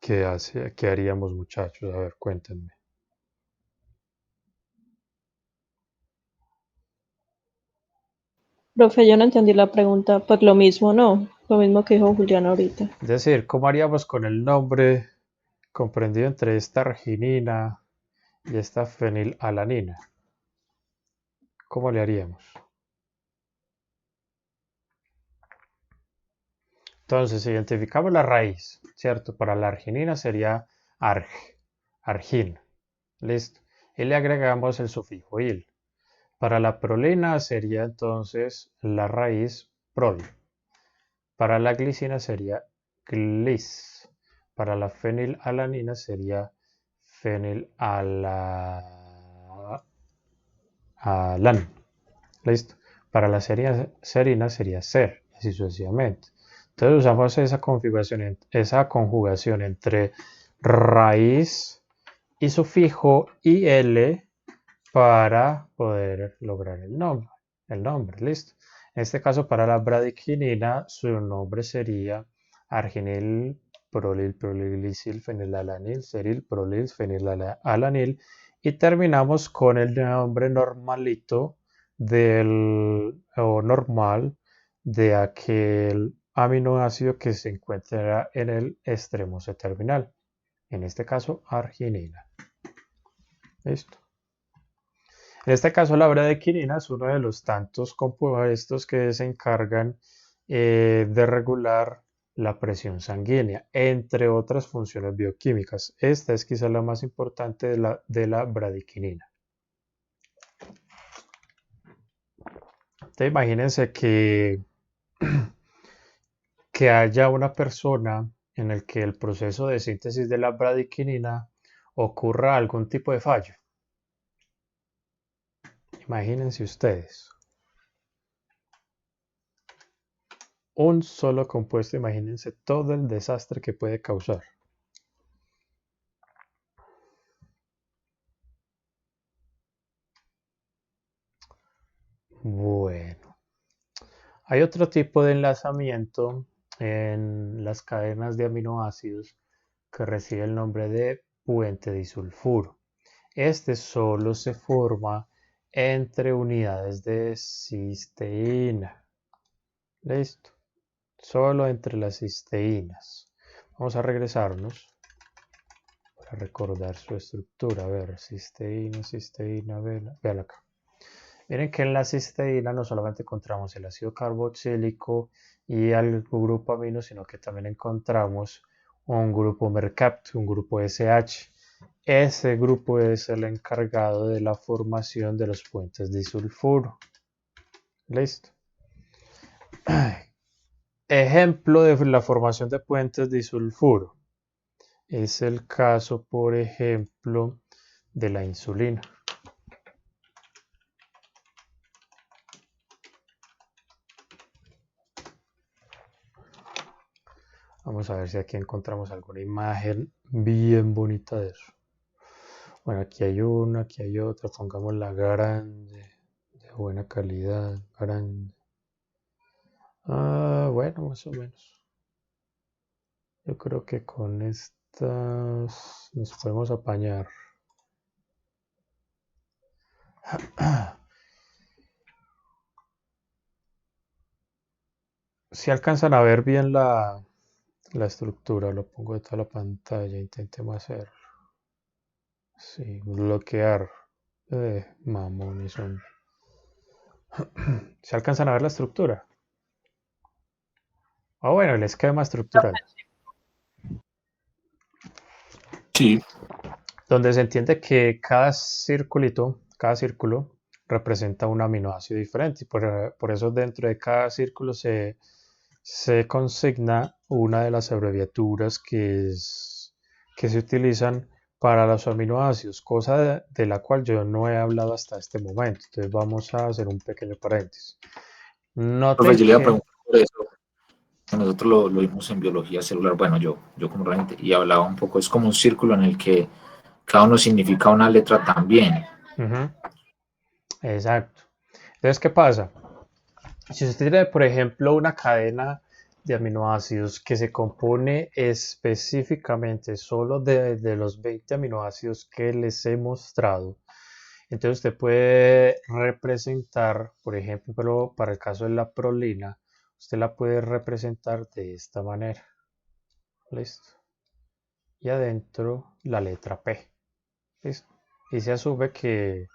¿Qué haríamos, muchachos? A ver, cuéntenme. Profe, yo no entendí la pregunta. Pues lo mismo, ¿no? Lo mismo que dijo Julián ahorita. Es decir, ¿cómo haríamos con el nombre comprendido entre esta arginina y esta fenilalanina? ¿Cómo le haríamos? Entonces, identificamos la raíz, ¿cierto? Para la arginina sería argin, listo. Y le agregamos el sufijo il. Para la prolina sería entonces la raíz prol. Para la glicina sería glis. Para la fenilalanina sería fenilalan. ¿Listo? Para la serina sería ser, así sucesivamente. Entonces usamos esa conjugación entre raíz y sufijo il para poder lograr el nombre, ¿listo? En este caso, para la bradiquinina, su nombre sería arginil prolil proliglisil fenilalanil seril prolil fenilalanil Y terminamos con el nombre normalito o normal de aquel aminoácido que se encuentra en el extremo C-terminal. En este caso, arginina. ¿Listo? En este caso, la bradyquinina es uno de los tantos compuestos que se encargan de regular la presión sanguínea, entre otras funciones bioquímicas. Esta es quizá la más importante de la bradyquinina. Entonces, imagínense que haya una persona en el que el proceso de síntesis de la bradyquinina ocurra algún tipo de fallo. Imagínense ustedes. Un solo compuesto, imagínense todo el desastre que puede causar. Bueno, hay otro tipo de enlazamiento en las cadenas de aminoácidos que recibe el nombre de puente disulfuro. Este solo se forma entre unidades de cisteína. Listo. Solo entre las cisteínas. Vamos a regresarnos para recordar su estructura. A ver, cisteína, vean acá. Miren que en la cisteína no solamente encontramos el ácido carboxílico y el grupo amino, sino que también encontramos un grupo mercapto, un grupo SH. Ese grupo es el encargado de la formación de los puentes disulfuro. Listo. Ejemplo de la formación de puentes disulfuro. Es el caso, por ejemplo, de la insulina. Vamos a ver si aquí encontramos alguna imagen bien bonita de eso. Bueno, aquí hay una, aquí hay otra. Pongámosla grande, de buena calidad, grande. Bueno, más o menos. Yo creo que con estas nos podemos apañar. Si alcanzan a ver bien la estructura, lo pongo de toda la pantalla, intentemos hacerlo. Sí, bloquear. Mamones son. ¿Se alcanzan a ver la estructura? Bueno, el esquema estructural. Sí. Donde se entiende que cada círculo representa un aminoácido diferente. Por eso dentro de cada círculo se consigna una de las abreviaturas que se utilizan para los aminoácidos, cosa de la cual yo no he hablado hasta este momento. Entonces vamos a hacer un pequeño paréntesis. Profe, yo le iba a preguntar por eso. Nosotros lo vimos en biología celular, bueno, yo como realmente, y hablaba un poco, es como un círculo en el que cada uno significa una letra también. Exacto. Entonces, ¿qué pasa? Si usted tiene, por ejemplo, una cadena de aminoácidos que se compone específicamente solo de los 20 aminoácidos que les he mostrado, entonces usted puede representar, por ejemplo, para el caso de la prolina, usted la puede representar de esta manera. ¿Listo? Y adentro la letra P. ¿Listo? Y se asume que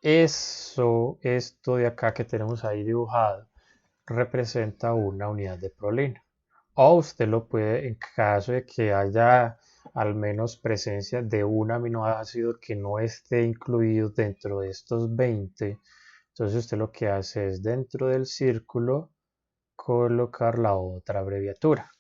esto de acá que tenemos ahí dibujado representa una unidad de prolina. O usted lo puede, en caso de que haya al menos presencia de un aminoácido que no esté incluido dentro de estos 20, entonces usted lo que hace es dentro del círculo colocar la otra abreviatura.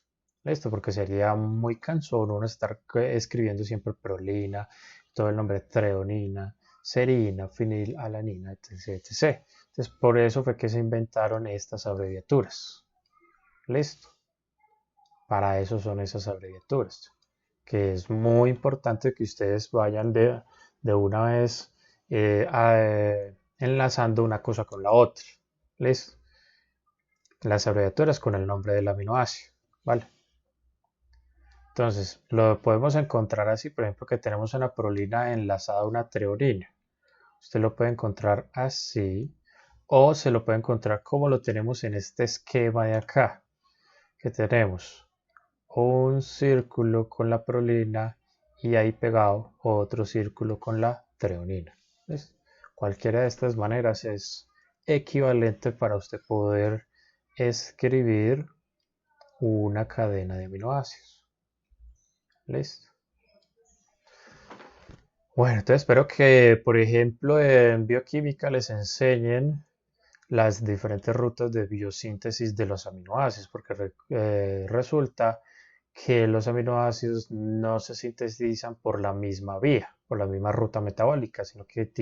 ¿Listo? Porque sería muy cansón uno estar escribiendo siempre prolina, todo el nombre treonina, serina, fenilalanina, etc, etc. Entonces, por eso fue que se inventaron estas abreviaturas. ¿Listo? Para eso son esas abreviaturas. Que es muy importante que ustedes vayan de una vez enlazando una cosa con la otra. ¿Listo? Las abreviaturas con el nombre del aminoácido. ¿Vale? Entonces, lo podemos encontrar así, por ejemplo, que tenemos una prolina enlazada a una treonina. Usted lo puede encontrar así, o se lo puede encontrar como lo tenemos en este esquema de acá, que tenemos un círculo con la prolina y ahí pegado otro círculo con la treonina. ¿Ves? Cualquiera de estas maneras es equivalente para usted poder escribir una cadena de aminoácidos. ¿Listo? Bueno, entonces espero que, por ejemplo, en bioquímica les enseñen las diferentes rutas de biosíntesis de los aminoácidos, porque resulta que los aminoácidos no se sintetizan por la misma vía, por la misma ruta metabólica, sino que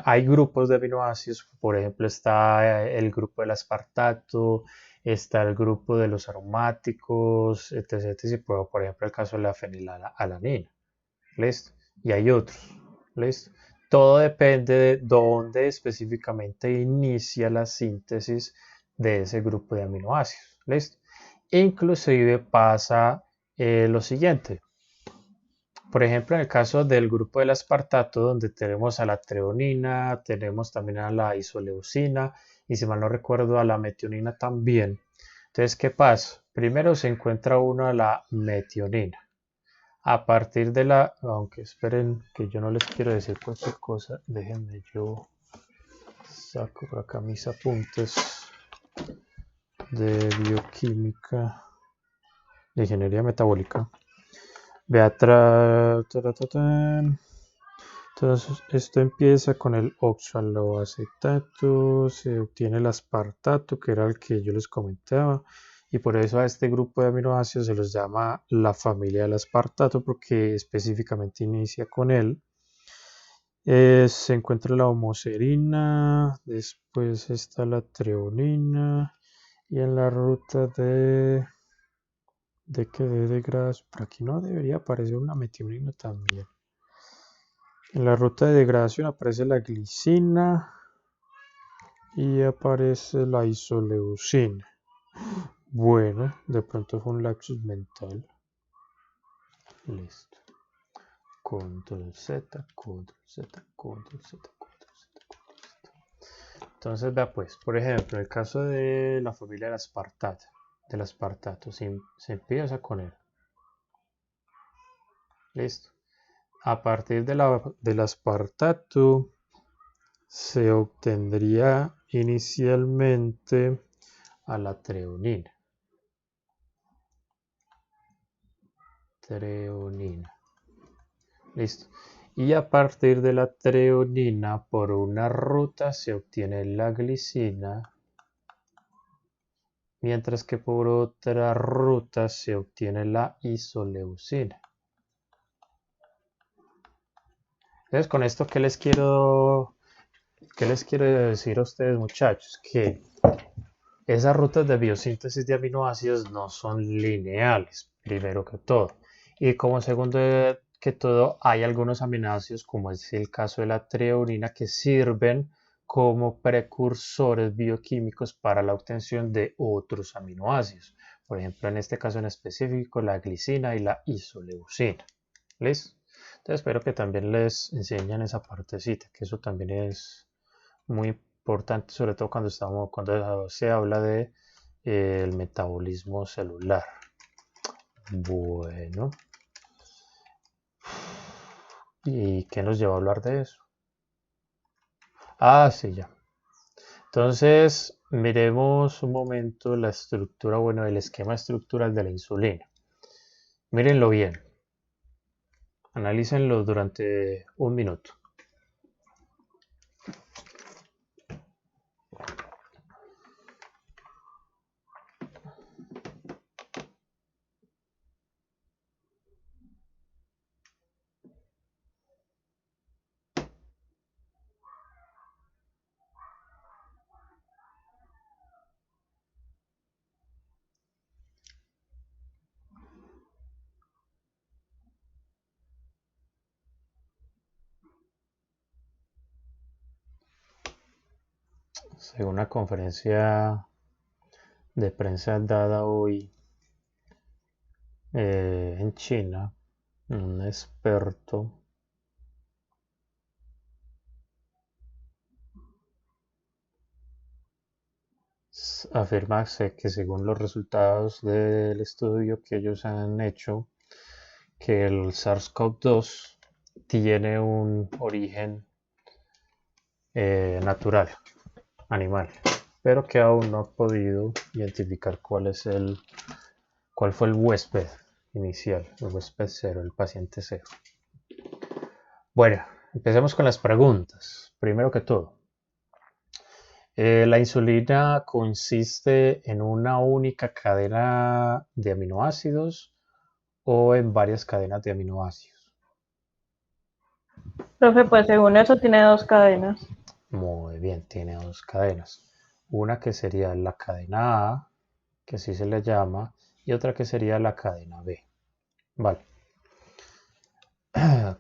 hay grupos de aminoácidos, por ejemplo, está el grupo del aspartato, está el grupo de los aromáticos, etc. etc. Por ejemplo, el caso de la fenilalanina. ¿Listo? Y hay otros. ¿Listo? Todo depende de dónde específicamente inicia la síntesis de ese grupo de aminoácidos. ¿Listo? Inclusive pasa lo siguiente. Por ejemplo, en el caso del grupo del aspartato, donde tenemos a la treonina, tenemos también a la isoleucina y si mal no recuerdo a la metionina también. Entonces, ¿qué pasa? Primero se encuentra uno a la metionina. A partir de aunque esperen que yo no les quiero decir cualquier cosa, déjenme yo saco por acá mis apuntes de bioquímica, de ingeniería metabólica. Vea, entonces esto empieza con el oxaloacetato, se obtiene el aspartato, que era el que yo les comentaba, y por eso a este grupo de aminoácidos se los llama la familia del aspartato, porque específicamente inicia con él. Se encuentra la homoserina, después está la treonina, y en la ruta de degradación, por aquí no debería aparecer una metionina también. En la ruta de degradación aparece la glicina y aparece la isoleucina. Bueno, de pronto fue un lapsus mental. Listo. Control Z, Control Z, Control Z, Control Z, Control Z. Entonces, vea pues, por ejemplo, el caso de la familia del aspartato, se empieza con él. Listo. A partir del aspartato se obtendría inicialmente a la treonina. Listo. Y a partir de la treonina, por una ruta se obtiene la glicina, mientras que por otra ruta se obtiene la isoleucina. Entonces, con esto, ¿qué les quiero decir a ustedes, muchachos? Que esas rutas de biosíntesis de aminoácidos no son lineales, primero que todo. Y como segundo que todo, hay algunos aminoácidos, como es el caso de la treonina, que sirven como precursores bioquímicos para la obtención de otros aminoácidos. Por ejemplo, en este caso en específico, la glicina y la isoleucina. ¿Listo? Entonces espero que también les enseñen esa partecita, que eso también es muy importante, sobre todo cuando se habla de el metabolismo celular. Bueno, ¿y qué nos lleva a hablar de eso? Ah, sí, ya. Entonces, miremos un momento la estructura, bueno, el esquema estructural de la insulina. Mírenlo bien. Analícenlo durante un minuto. Según una conferencia de prensa dada hoy en China, un experto afirma que según los resultados del estudio que ellos han hecho, que el SARS-CoV-2 tiene un origen natural, animal, pero que aún no ha podido identificar cuál fue el huésped inicial, el huésped cero, el paciente cero. Bueno, empecemos con las preguntas. Primero que todo, la insulina consiste en una única cadena de aminoácidos o en varias cadenas de aminoácidos. Profe, pues según eso tiene dos cadenas. Muy bien, tiene dos cadenas. Una que sería la cadena A, que así se le llama, y otra que sería la cadena B. Vale.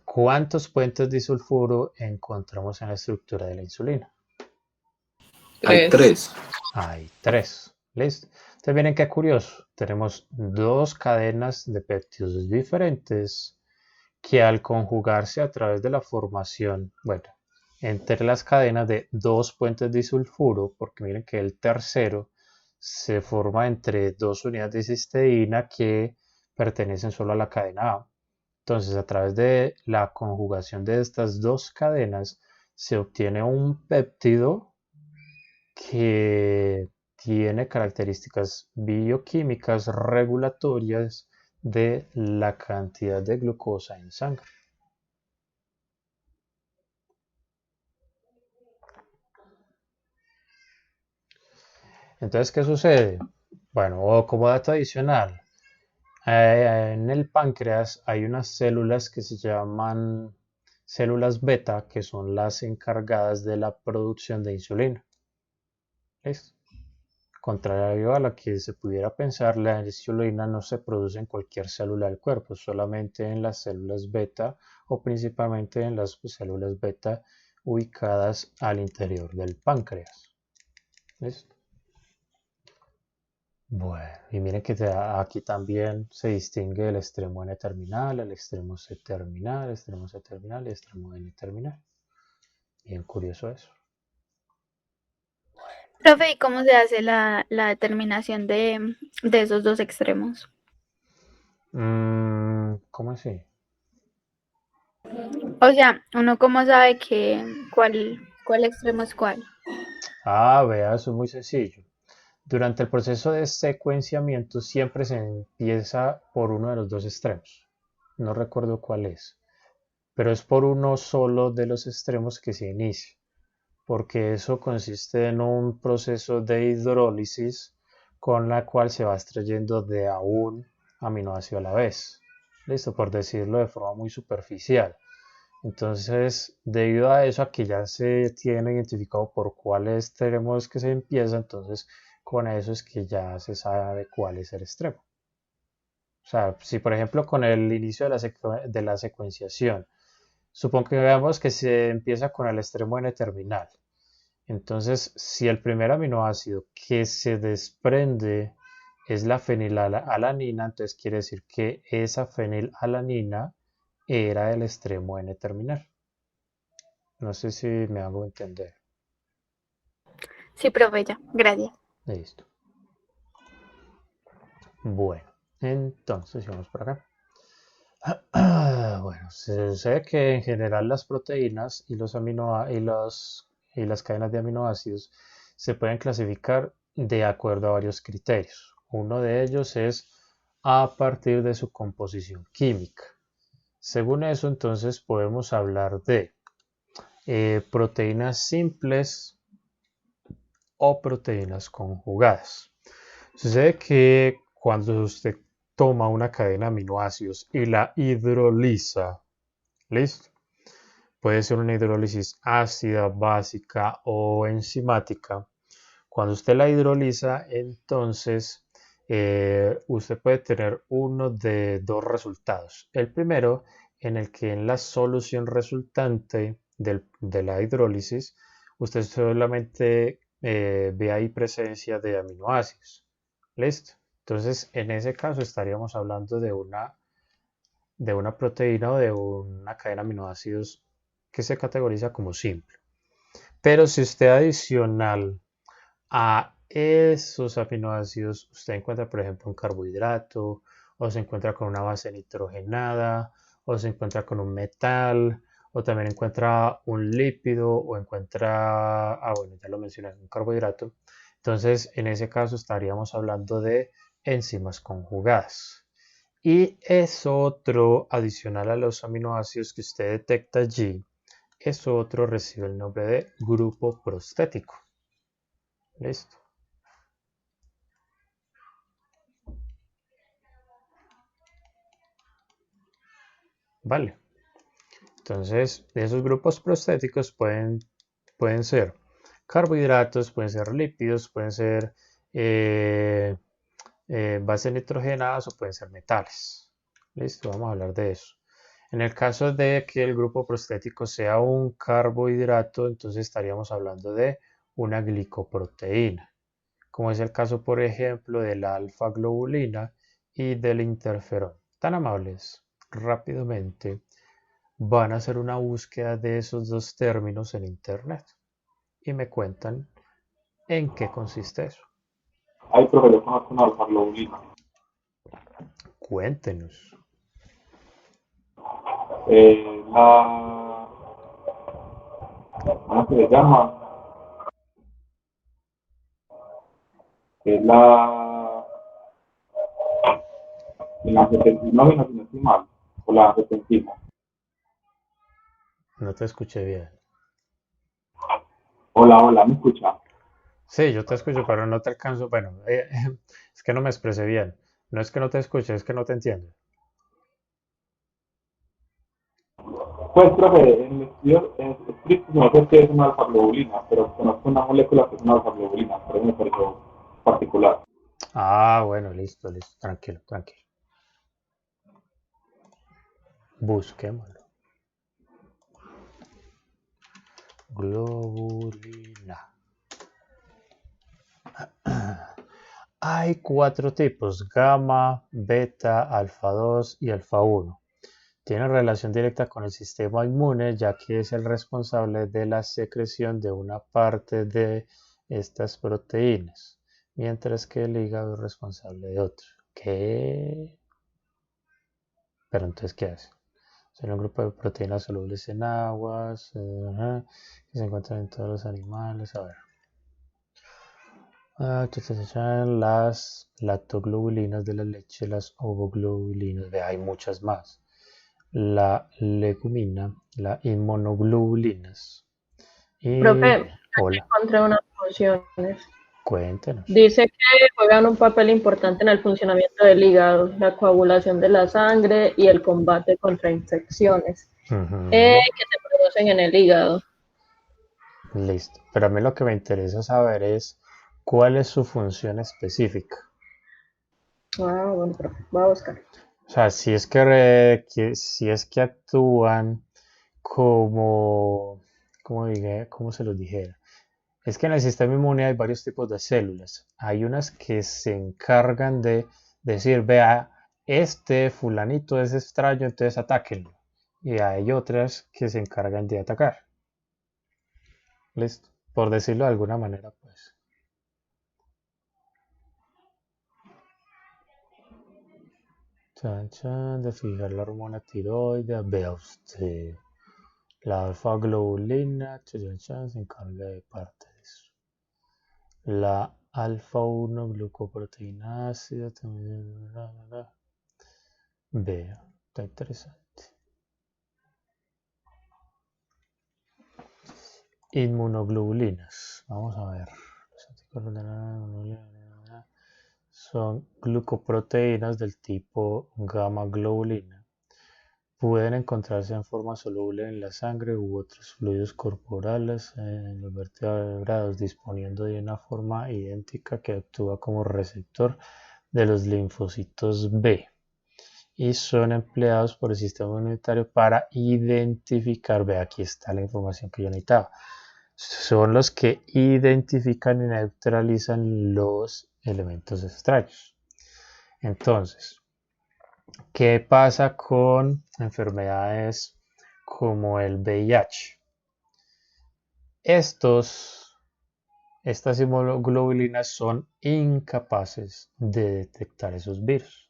¿Cuántos puentes disulfuro encontramos en la estructura de la insulina? Hay tres. Hay tres. ¿Listo? Entonces miren qué curioso. Tenemos dos cadenas de péptidos diferentes que al conjugarse a través de la formación, bueno, entre las cadenas de dos puentes disulfuro, porque miren que el tercero se forma entre dos unidades de cisteína que pertenecen solo a la cadena A. Entonces, a través de la conjugación de estas dos cadenas se obtiene un péptido que tiene características bioquímicas regulatorias de la cantidad de glucosa en sangre. Entonces, ¿qué sucede? Bueno, como dato adicional, en el páncreas hay unas células que se llaman células beta, que son las encargadas de la producción de insulina. ¿Listo? Contrario a lo que se pudiera pensar, la insulina no se produce en cualquier célula del cuerpo, solamente en las células beta o principalmente en las células beta ubicadas al interior del páncreas. ¿Listo? Bueno, y miren que aquí también se distingue el extremo N terminal, el extremo C terminal, el extremo C terminal y el extremo N terminal. Bien curioso eso. Profe, ¿y cómo se hace la determinación de esos dos extremos? ¿Cómo así? O sea, ¿uno cómo sabe cuál extremo es cuál? Vea, eso es muy sencillo. Durante el proceso de secuenciamiento siempre se empieza por uno de los dos extremos. No recuerdo cuál es, pero es por uno solo de los extremos que se inicia, porque eso consiste en un proceso de hidrólisis con la cual se va extrayendo de a un aminoácido a la vez. Listo, por decirlo de forma muy superficial. Entonces, debido a eso, aquí ya se tiene identificado por cuáles extremos que se empieza, entonces con eso es que ya se sabe cuál es el extremo. O sea, si por ejemplo con el inicio de la secuenciación, supongo que veamos que se empieza con el extremo N terminal. Entonces, si el primer aminoácido que se desprende es la fenilalanina, entonces quiere decir que esa fenilalanina era el extremo N terminal. No sé si me hago entender. Sí, profe, ya, gracias. Listo. Bueno, entonces vamos por acá. Bueno, se sabe que en general las proteínas y las cadenas de aminoácidos se pueden clasificar de acuerdo a varios criterios. Uno de ellos es a partir de su composición química. Según eso, entonces podemos hablar de proteínas simples o proteínas conjugadas. Sucede que cuando usted toma una cadena de aminoácidos y la hidroliza, ¿listo? Puede ser una hidrólisis ácida, básica o enzimática. Cuando usted la hidroliza, entonces usted puede tener uno de dos resultados. El primero, en el que en la solución resultante de la hidrólisis, usted solamente ve ahí presencia de aminoácidos. ¿Listo? Entonces, en ese caso estaríamos hablando de una proteína o de una cadena de aminoácidos que se categoriza como simple. Pero si usted adicional a esos aminoácidos, usted encuentra, por ejemplo, un carbohidrato, o se encuentra con una base nitrogenada, o se encuentra con un metal, o también encuentra un lípido, o encuentra, bueno, ya lo mencioné, un carbohidrato. Entonces, en ese caso estaríamos hablando de enzimas conjugadas. Y es otro, adicional a los aminoácidos que usted detecta allí, es otro recibe el nombre de grupo prostético. Listo. Vale. Entonces, esos grupos prostéticos pueden ser carbohidratos, pueden ser lípidos, pueden ser bases nitrogenadas o pueden ser metales. Listo, vamos a hablar de eso. En el caso de que el grupo prostético sea un carbohidrato, entonces estaríamos hablando de una glicoproteína, como es el caso, por ejemplo, de la alfa-globulina y del interferón. Tan amables, rápidamente van a hacer una búsqueda de esos dos términos en internet y me cuentan en qué consiste eso. Ay, profe, yo conozco una alfa-globulina. Cuéntenos. ¿Cómo se llama? Es la angiotensina, si no estoy mal, o la angiotensina. No te escuché bien. Hola, ¿me escucha? Sí, yo te escucho, pero no te alcanzo. Bueno, es que no me expresé bien. No es que no te escuche, es que no te entiendo. Pues, profe, en el estudio estricto no sé qué es una alfa-globulina, pero conozco una molécula que es una alfa-globulina, por eso me pareció particular. Ah, bueno, listo. Tranquilo. Busquémoslo. Globulina. Hay 4 tipos: gamma, beta, alfa 2 y alfa 1. Tienen relación directa con el sistema inmune, ya que es el responsable de la secreción de una parte de estas proteínas, mientras que el hígado es responsable de otra. ¿Qué? Pero entonces, ¿qué hace? Son un grupo de proteínas solubles en aguas, que se encuentran en todos los animales. A ver. Las lactoglobulinas de la leche, las ovoglobulinas, hay muchas más. La legumina, las inmunoglobulinas. Y Profe, hola, encontré unas funciones. cuéntenos. Dice que juegan un papel importante en el funcionamiento del hígado, la coagulación de la sangre y el combate contra infecciones que se producen en el hígado. Listo. Pero a mí lo que me interesa saber es cuál es su función específica. Ah, bueno, profe, voy a buscar. O sea, si es que actúan como, ¿cómo se los dijera? Es que en el sistema inmune hay varios tipos de células. Hay unas que se encargan de decir, vea, este fulanito es extraño, entonces atáquenlo. Y hay otras que se encargan de atacar. Listo. Por decirlo de alguna manera, pues. De fijar la hormona tiroidea, vea usted. La alfa-globulina, se encarga de parte de eso. La alfa-1 glucoproteína ácida también. Vea, está interesante. Inmunoglobulinas. Vamos a ver. Los anticuerpos de la son glucoproteínas del tipo gamma globulina. Pueden encontrarse en forma soluble en la sangre u otros fluidos corporales en los vertebrados, disponiendo de una forma idéntica que actúa como receptor de los linfocitos B y son empleados por el sistema inmunitario para identificar, ve, aquí está la información que yo necesitaba, son los que identifican y neutralizan los elementos extraños. Entonces, ¿qué pasa con enfermedades como el VIH? Estas inmunoglobulinas son incapaces de detectar esos virus.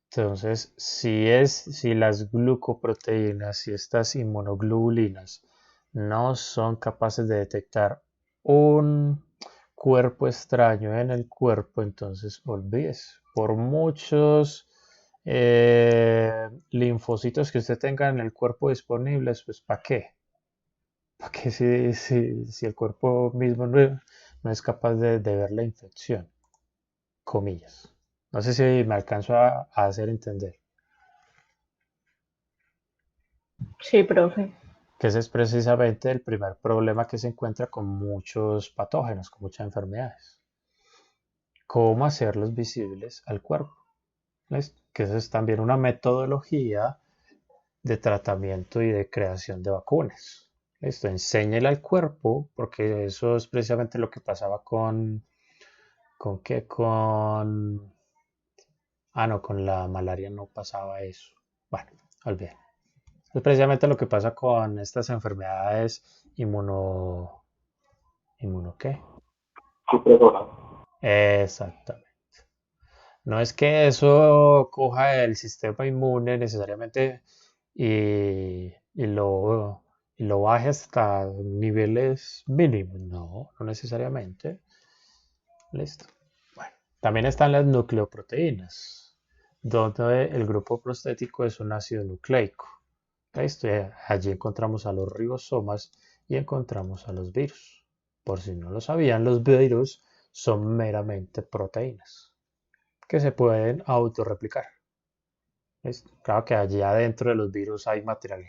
Entonces, si las glucoproteínas, si estas inmunoglobulinas no son capaces de detectar un cuerpo extraño en el cuerpo, entonces olvídese. Por muchos linfocitos que usted tenga en el cuerpo disponibles, pues ¿para qué? ¿Para qué si el cuerpo mismo no es capaz de ver la infección? Comillas. No sé si me alcanzo a hacer entender. Sí, profe. Que ese es precisamente el primer problema que se encuentra con muchos patógenos, con muchas enfermedades. ¿Cómo hacerlos visibles al cuerpo? ¿Listo? Que esa es también una metodología de tratamiento y de creación de vacunas. ¿Listo? Enséñele al cuerpo, porque eso es precisamente lo que pasaba ¿con qué? Con la malaria no pasaba eso. Bueno, olviden. Es precisamente lo que pasa con estas enfermedades ¿Inmuno qué? Supresoras. Exactamente. No es que eso coja el sistema inmune necesariamente y lo baje hasta niveles mínimos. No, no necesariamente. Listo. Bueno, también están las nucleoproteínas, donde el grupo prostético es un ácido nucleico. Listo. Allí encontramos a los ribosomas y encontramos a los virus. Por si no lo sabían, los virus son meramente proteínas que se pueden autorreplicar. Claro que allí adentro de los virus hay material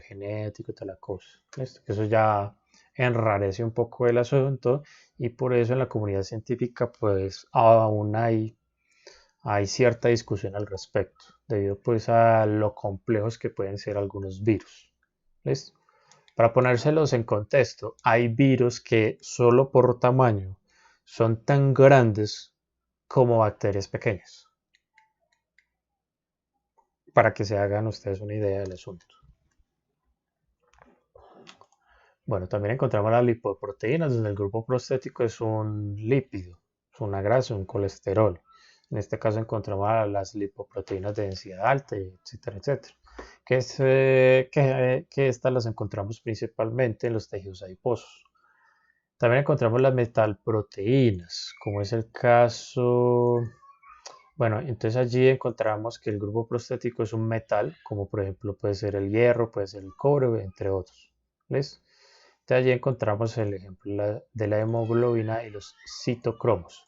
genético y toda la cosa. Eso ya enrarece un poco el asunto y por eso en la comunidad científica pues aún hay cierta discusión al respecto, debido pues a lo complejos que pueden ser algunos virus. ¿Listo? Para ponérselos en contexto, hay virus que solo por tamaño son tan grandes como bacterias pequeñas, para que se hagan ustedes una idea del asunto. Bueno, también encontramos las lipoproteínas, donde el grupo prostético es un lípido, es una grasa, un colesterol. En este caso encontramos las lipoproteínas de densidad alta, etcétera, etcétera. Que estas las encontramos principalmente en los tejidos adiposos. También encontramos las metalproteínas, como es el caso. Bueno, entonces allí encontramos que el grupo prostético es un metal, como por ejemplo puede ser el hierro, puede ser el cobre, entre otros. ¿Listo? Entonces allí encontramos el ejemplo de la hemoglobina y los citocromos.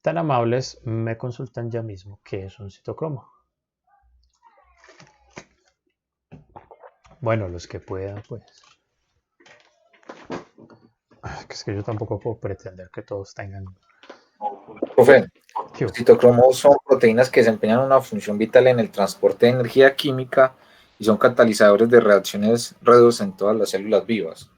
Tan amables, me consultan ya mismo qué es un citocromo. Bueno, los que puedan, pues. Es que yo tampoco puedo pretender que todos tengan. Profe, los citocromos son proteínas que desempeñan una función vital en el transporte de energía química y son catalizadores de reacciones redox en todas las células vivas.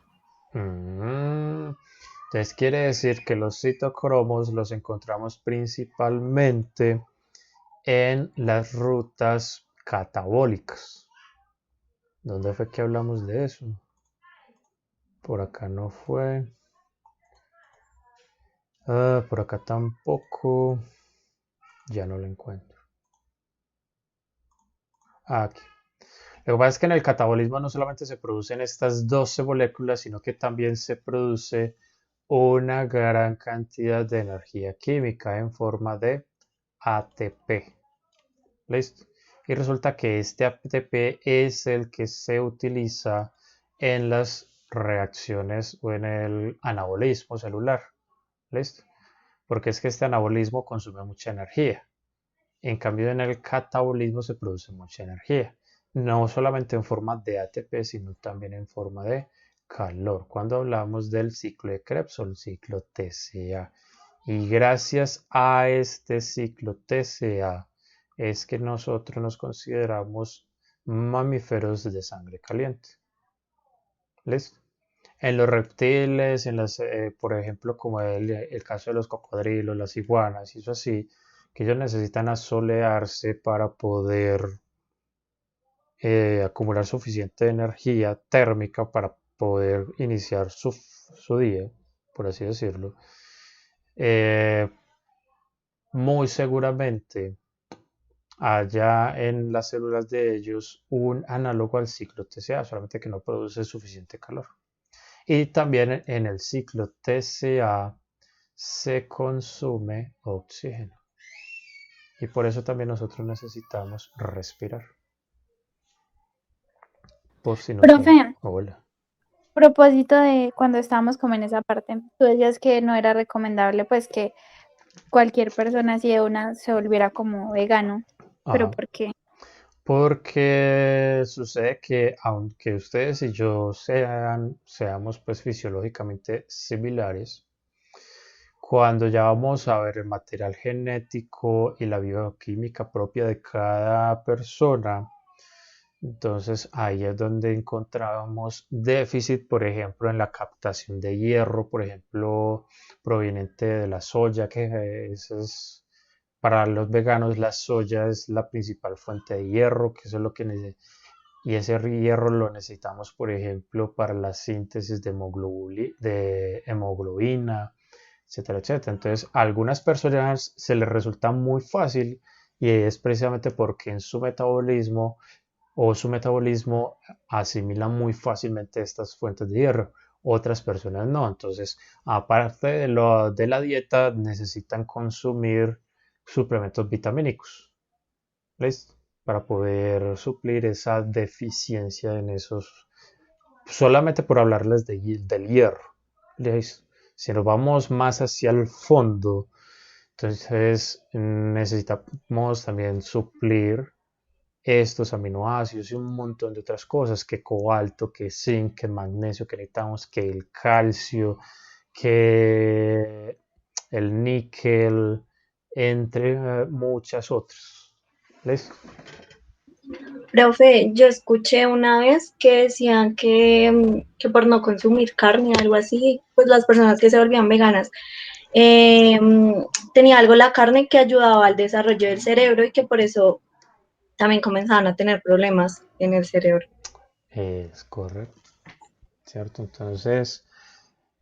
Entonces quiere decir que los citocromos los encontramos principalmente en las rutas catabólicas. ¿Dónde fue que hablamos de eso? Por acá no fue. Por acá tampoco. Ya no lo encuentro. Aquí. Lo que pasa es que en el catabolismo no solamente se producen estas 12 moléculas, sino que también se produce una gran cantidad de energía química en forma de ATP. ¿Listo? Y resulta que este ATP es el que se utiliza en las reacciones o en el anabolismo celular. ¿Listo? Porque es que este anabolismo consume mucha energía. En cambio, en el catabolismo se produce mucha energía. No solamente en forma de ATP, sino también en forma de calor. Cuando hablamos del ciclo de Krebs o el ciclo TCA. Y gracias a este ciclo TCA es que nosotros nos consideramos mamíferos de sangre caliente. ¿Listo? En los reptiles, por ejemplo, como el caso de los cocodrilos, las iguanas y eso así, que ellos necesitan asolearse para poder acumular suficiente energía térmica para poder iniciar su día, por así decirlo. Muy seguramente haya en las células de ellos un análogo al ciclo TCA, solamente que no produce suficiente calor. Y también en el ciclo TCA se consume oxígeno. Y por eso también nosotros necesitamos respirar. Por si no Profe, saben. Hola. propósito de cuando estábamos como en esa parte, tú decías que no era recomendable pues que cualquier persona así de una se volviera como vegano, pero Ajá. ¿por qué? Porque sucede que aunque ustedes y yo seamos pues fisiológicamente similares, cuando ya vamos a ver el material genético y la bioquímica propia de cada persona, entonces ahí es donde encontramos déficit, por ejemplo, en la captación de hierro, por ejemplo, proveniente de la soya, que es para los veganos la soya es la principal fuente de hierro, que eso es lo que y ese hierro lo necesitamos, por ejemplo, para la síntesis de hemoglobina, etcétera, etcétera. Entonces, a algunas personas se les resulta muy fácil y es precisamente porque en su metabolismo asimila muy fácilmente estas fuentes de hierro. Otras personas no. Entonces, aparte de la dieta, necesitan consumir suplementos vitamínicos. ¿Listo? Para poder suplir esa deficiencia en esos, solamente por hablarles del hierro. ¿Listo? Si nos vamos más hacia el fondo, entonces necesitamos también suplir estos aminoácidos y un montón de otras cosas, que cobalto, que zinc, que magnesio, que necesitamos, que el calcio, que el níquel, entre muchas otras. ¿Listo? Profe, yo escuché una vez que decían que por no consumir carne, algo así, pues las personas que se volvían veganas, tenía algo la carne que ayudaba al desarrollo del cerebro y que por eso también comenzaban a tener problemas en el cerebro. Es correcto, ¿cierto? Entonces,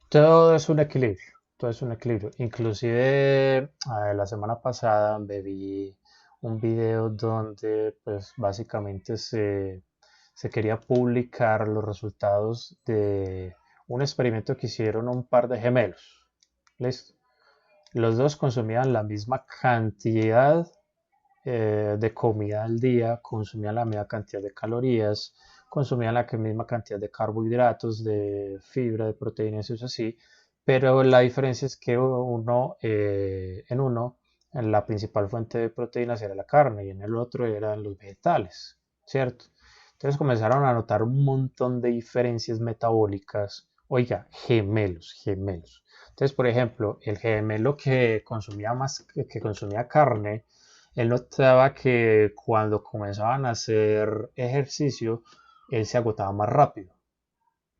todo es un equilibrio, todo es un equilibrio. Inclusive, la semana pasada vi un video donde, pues, básicamente se quería publicar los resultados de un experimento que hicieron un par de gemelos. ¿Listo? Los dos consumían la misma cantidad de comida al día, consumían la misma cantidad de calorías, consumían la misma cantidad de carbohidratos, de fibra, de proteínas y eso así, pero la diferencia es que en la principal fuente de proteínas era la carne y en el otro eran los vegetales, ¿cierto? Entonces comenzaron a notar un montón de diferencias metabólicas, oiga, gemelos, gemelos. Entonces, por ejemplo, el gemelo que consumía carne, él notaba que cuando comenzaban a hacer ejercicio, él se agotaba más rápido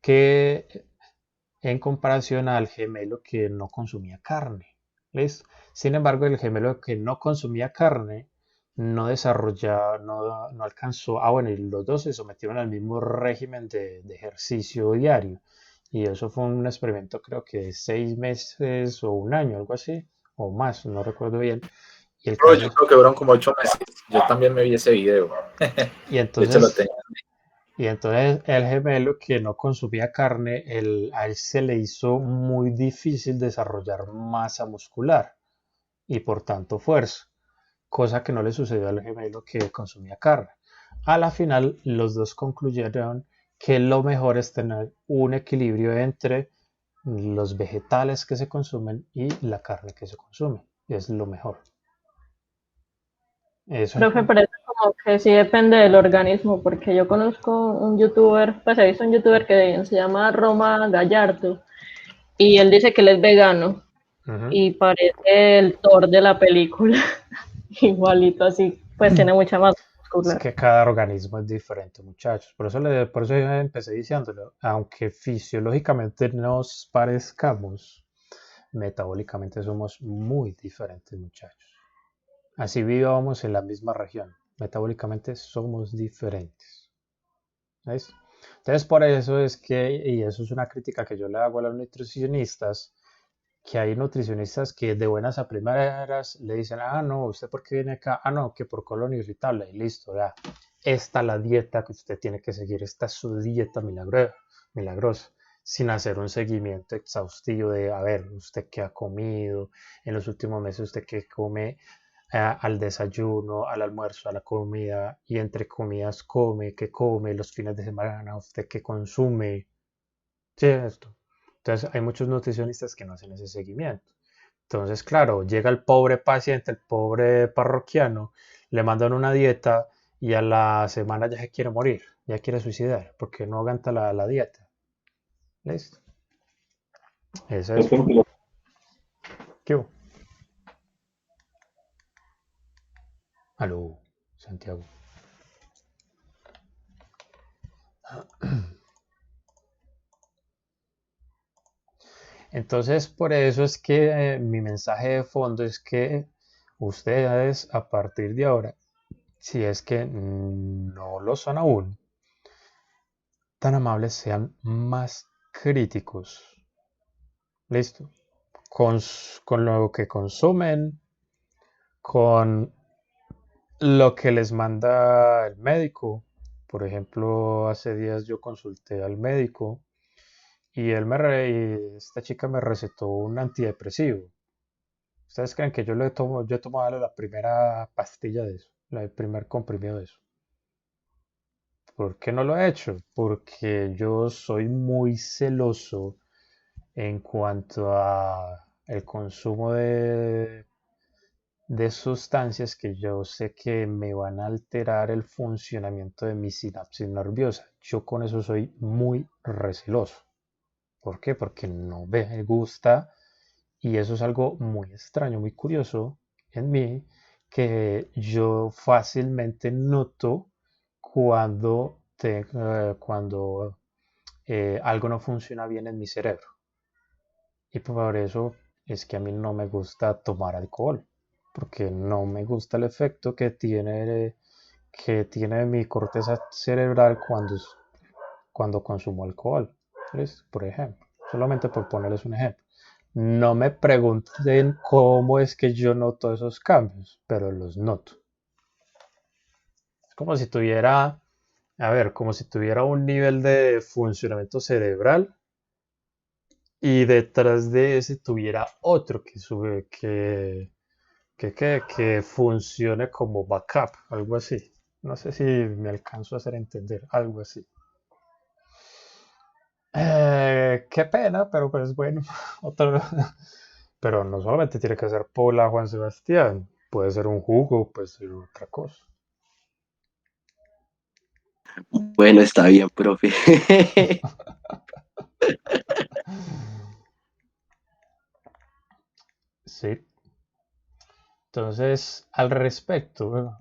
que en comparación al gemelo que no consumía carne. ¿Listo? Sin embargo, el gemelo que no consumía carne no desarrollaba, no alcanzó, bueno, y los dos se sometieron al mismo régimen de ejercicio diario. Y eso fue un experimento, creo que de 6 meses o un año, algo así, o más, no recuerdo bien. Y el Yo creo que fueron como 8 meses. Yo también me vi ese video. Y De hecho, lo entonces, tenía. y entonces el gemelo que no consumía carne, a él se le hizo muy difícil desarrollar masa muscular y por tanto fuerza, cosa que no le sucedió al gemelo que consumía carne. A la final, los dos concluyeron que lo mejor es tener un equilibrio entre los vegetales que se consumen y la carne que se consume. Es lo mejor. Eso. Profe, pero eso como que sí depende del organismo, porque yo conozco un youtuber, pues he visto un youtuber que se llama Roma Gallardo, y él dice que él es vegano, y parece el Thor de la película, igualito así, pues tiene mucha más muscular. Es que cada organismo es diferente, muchachos. Por eso yo empecé diciéndolo. Aunque fisiológicamente nos parezcamos, metabólicamente somos muy diferentes, muchachos. así vivábamos en la misma región. Metabólicamente somos diferentes. ¿Ves? Entonces, por eso es que, y eso es una crítica que yo le hago a los nutricionistas, que hay nutricionistas que de buenas a primeras le dicen, no, ¿usted por qué viene acá? No, que por colon irritable, y listo, ya. Esta es la dieta que usted tiene que seguir, esta es su dieta milagrosa, sin hacer un seguimiento exhaustivo de, a ver, usted qué ha comido, en los últimos meses usted qué come al desayuno, al almuerzo, a la comida, y entre comidas qué come, los fines de semana usted qué consume. Sí, esto. Entonces hay muchos nutricionistas que no hacen ese seguimiento. Entonces, claro, llega el pobre paciente, el pobre parroquiano, le mandan una dieta y a la semana ya se quiere morir, ya quiere suicidar, porque no aguanta la dieta. ¿Listo? Eso es. ¿Qué hubo? Aló, Santiago. Entonces, por eso es que mi mensaje de fondo es que ustedes a partir de ahora, si es que no lo son aún, tan amables sean más críticos. ¿Listo? Con lo que consumen, con lo que les manda el médico. Por ejemplo, hace días yo consulté al médico y esta chica me recetó un antidepresivo. ¿Ustedes creen que yo he tomado la primera pastilla de eso, el primer comprimido de eso? ¿Por qué no lo he hecho? Porque yo soy muy celoso en cuanto a el consumo de sustancias que yo sé que me van a alterar el funcionamiento de mi sinapsis nerviosa. Yo con eso soy muy receloso. ¿Por qué? Porque no me gusta y eso es algo muy extraño, muy curioso en mí, que yo fácilmente noto cuando algo no funciona bien en mi cerebro. Y por eso es que a mí no me gusta tomar alcohol, porque no me gusta el efecto que tiene mi corteza cerebral cuando consumo alcohol. ¿Ves? Por ejemplo, solamente por ponerles un ejemplo. No me pregunten cómo es que yo noto esos cambios, pero los noto. Es como si tuviera un nivel de funcionamiento cerebral y detrás de ese tuviera otro que funcione como backup, algo así. No sé si me alcanzo a hacer entender, algo así. Qué pena, pero pues bueno, pero no solamente tiene que ser Pola Juan Sebastián, puede ser un jugo, puede ser otra cosa. Bueno, está bien, profe. Sí. Entonces, al respecto,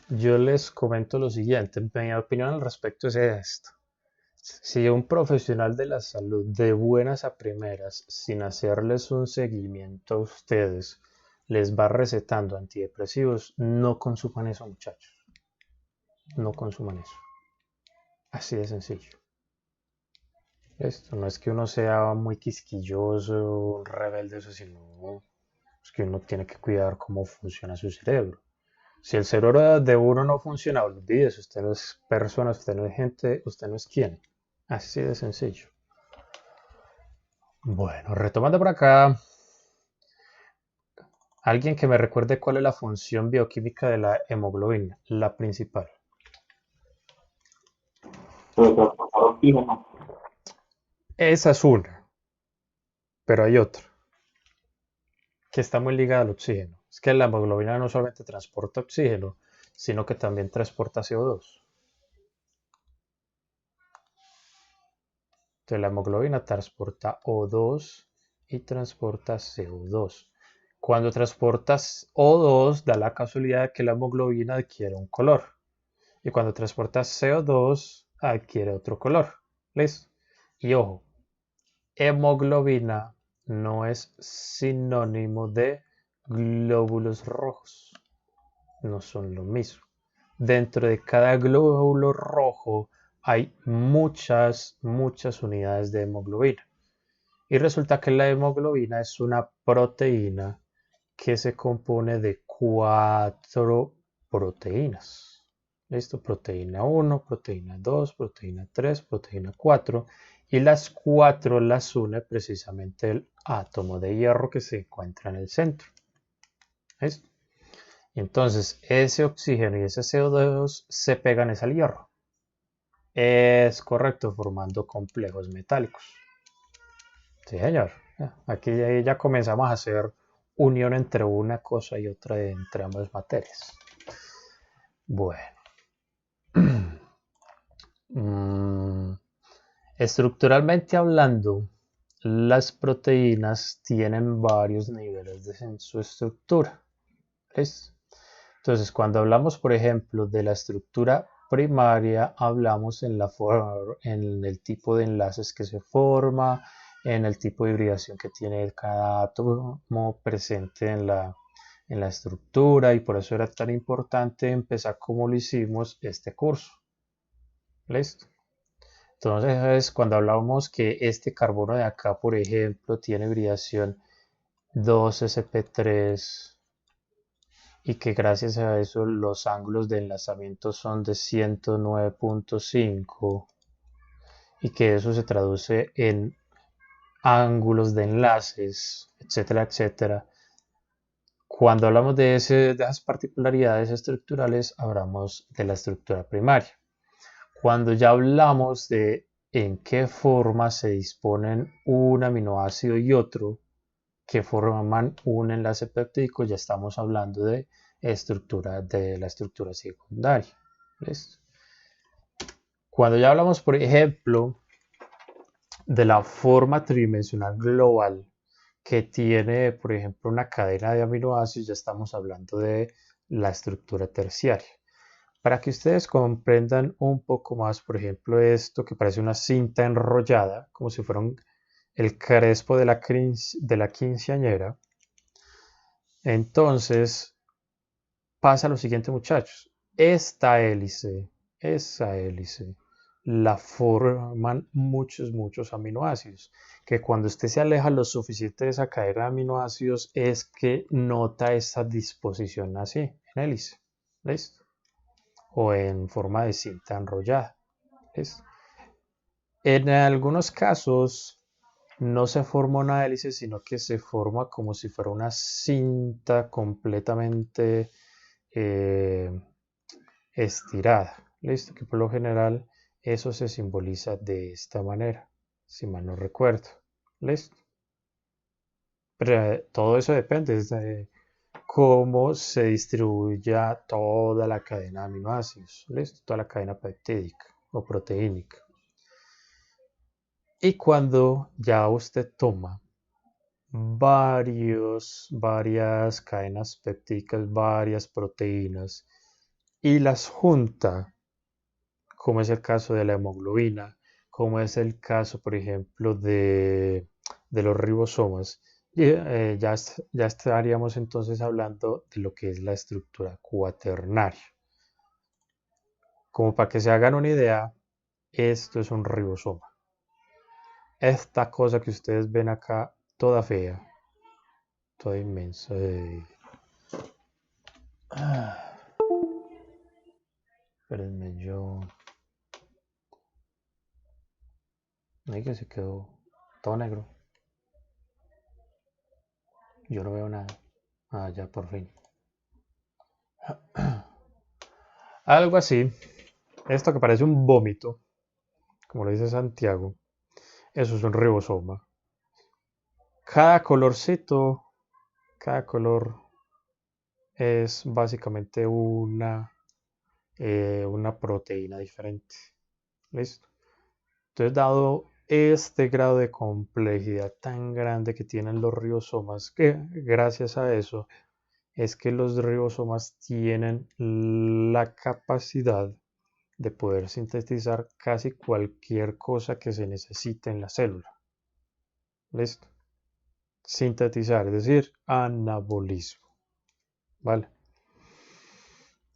yo les comento lo siguiente. Mi opinión al respecto es esto. Si un profesional de la salud de buenas a primeras, sin hacerles un seguimiento a ustedes, les va recetando antidepresivos, no consuman eso, muchachos. No consuman eso. Así de sencillo. Esto no es que uno sea muy quisquilloso, rebelde, eso, sino es que uno tiene que cuidar cómo funciona su cerebro. Si el cerebro de uno no funciona, olvídese, usted no es persona, usted no es gente, usted no es quien. Así de sencillo. Bueno, retomando por acá, alguien que me recuerde cuál es la función bioquímica de la hemoglobina, la principal. Esa es una, pero hay otra que está muy ligada al oxígeno. Es que la hemoglobina no solamente transporta oxígeno, sino que también transporta CO2. Entonces la hemoglobina transporta O2 y transporta CO2. Cuando transportas O2, da la casualidad de que la hemoglobina adquiere un color. Y cuando transportas CO2, adquiere otro color. ¿Listo? Y ojo, hemoglobina no es sinónimo de glóbulos rojos. No son lo mismo. Dentro de cada glóbulo rojo hay muchas unidades de hemoglobina. Y resulta que la hemoglobina es una proteína que se compone de 4 proteínas. ¿Listo? Proteína 1, proteína 2, proteína 3, proteína 4. Y las 4 las une precisamente el átomo de hierro que se encuentra en el centro. ¿Listo? Entonces, ese oxígeno y ese CO2 se pegan al hierro. Es correcto, formando complejos metálicos. Sí, señor. Aquí ya comenzamos a hacer unión entre una cosa y otra entre ambas materias. Bueno. Estructuralmente hablando, las proteínas tienen varios niveles en su estructura. ¿Listo? Entonces, cuando hablamos, por ejemplo, de la estructura primaria, hablamos en el tipo de enlaces que se forma, en el tipo de hibridación que tiene cada átomo presente en la estructura, y por eso era tan importante empezar como lo hicimos este curso. ¿Listo? Entonces, cuando hablamos que este carbono de acá, por ejemplo, tiene hibridación 2sp3, y que gracias a eso los ángulos de enlazamiento son de 109.5, y que eso se traduce en ángulos de enlaces, etcétera, etcétera. Cuando hablamos de esas particularidades estructurales, hablamos de la estructura primaria. Cuando ya hablamos de en qué forma se disponen un aminoácido y otro, que forman un enlace peptídico, ya estamos hablando de la estructura secundaria. ¿Listo? Cuando ya hablamos, por ejemplo, de la forma tridimensional global que tiene, por ejemplo, una cadena de aminoácidos, ya estamos hablando de la estructura terciaria. Para que ustedes comprendan un poco más, por ejemplo, esto que parece una cinta enrollada, como si fuera el crespo de la quinceañera. Entonces, pasa lo siguiente, muchachos. Esa hélice, la forman muchos aminoácidos, que cuando usted se aleja lo suficiente de esa cadena de aminoácidos es que nota esa disposición así, en hélice. ¿Listo? O en forma de cinta enrollada. ¿Listo? En algunos casos no se forma una hélice, sino que se forma como si fuera una cinta completamente estirada. ¿Listo? Que por lo general eso se simboliza de esta manera, si mal no recuerdo. ¿Listo? Pero todo eso depende de cómo se distribuya toda la cadena de aminoácidos. ¿Listo? Toda la cadena peptídica o proteínica. Y cuando ya usted toma varias cadenas peptídicas, varias proteínas, y las junta, como es el caso de la hemoglobina, como es el caso, por ejemplo, de los ribosomas, ya estaríamos entonces hablando de lo que es la estructura cuaternaria. Como para que se hagan una idea, esto es un ribosoma. Esta cosa que ustedes ven acá, toda fea, toda inmensa. Espérenme, ahí que se quedó todo negro. Yo no veo nada. Ah, ya por fin. Algo así. Esto que parece un vómito, como lo dice Santiago, eso es un ribosoma. Cada colorcito, cada color es básicamente una proteína diferente. ¿Listo? Entonces, dado este grado de complejidad tan grande que tienen los ribosomas, que gracias a eso es que los ribosomas tienen la capacidad de poder sintetizar casi cualquier cosa que se necesite en la célula. ¿Listo? sintetizar, es decir, anabolismo, ¿vale?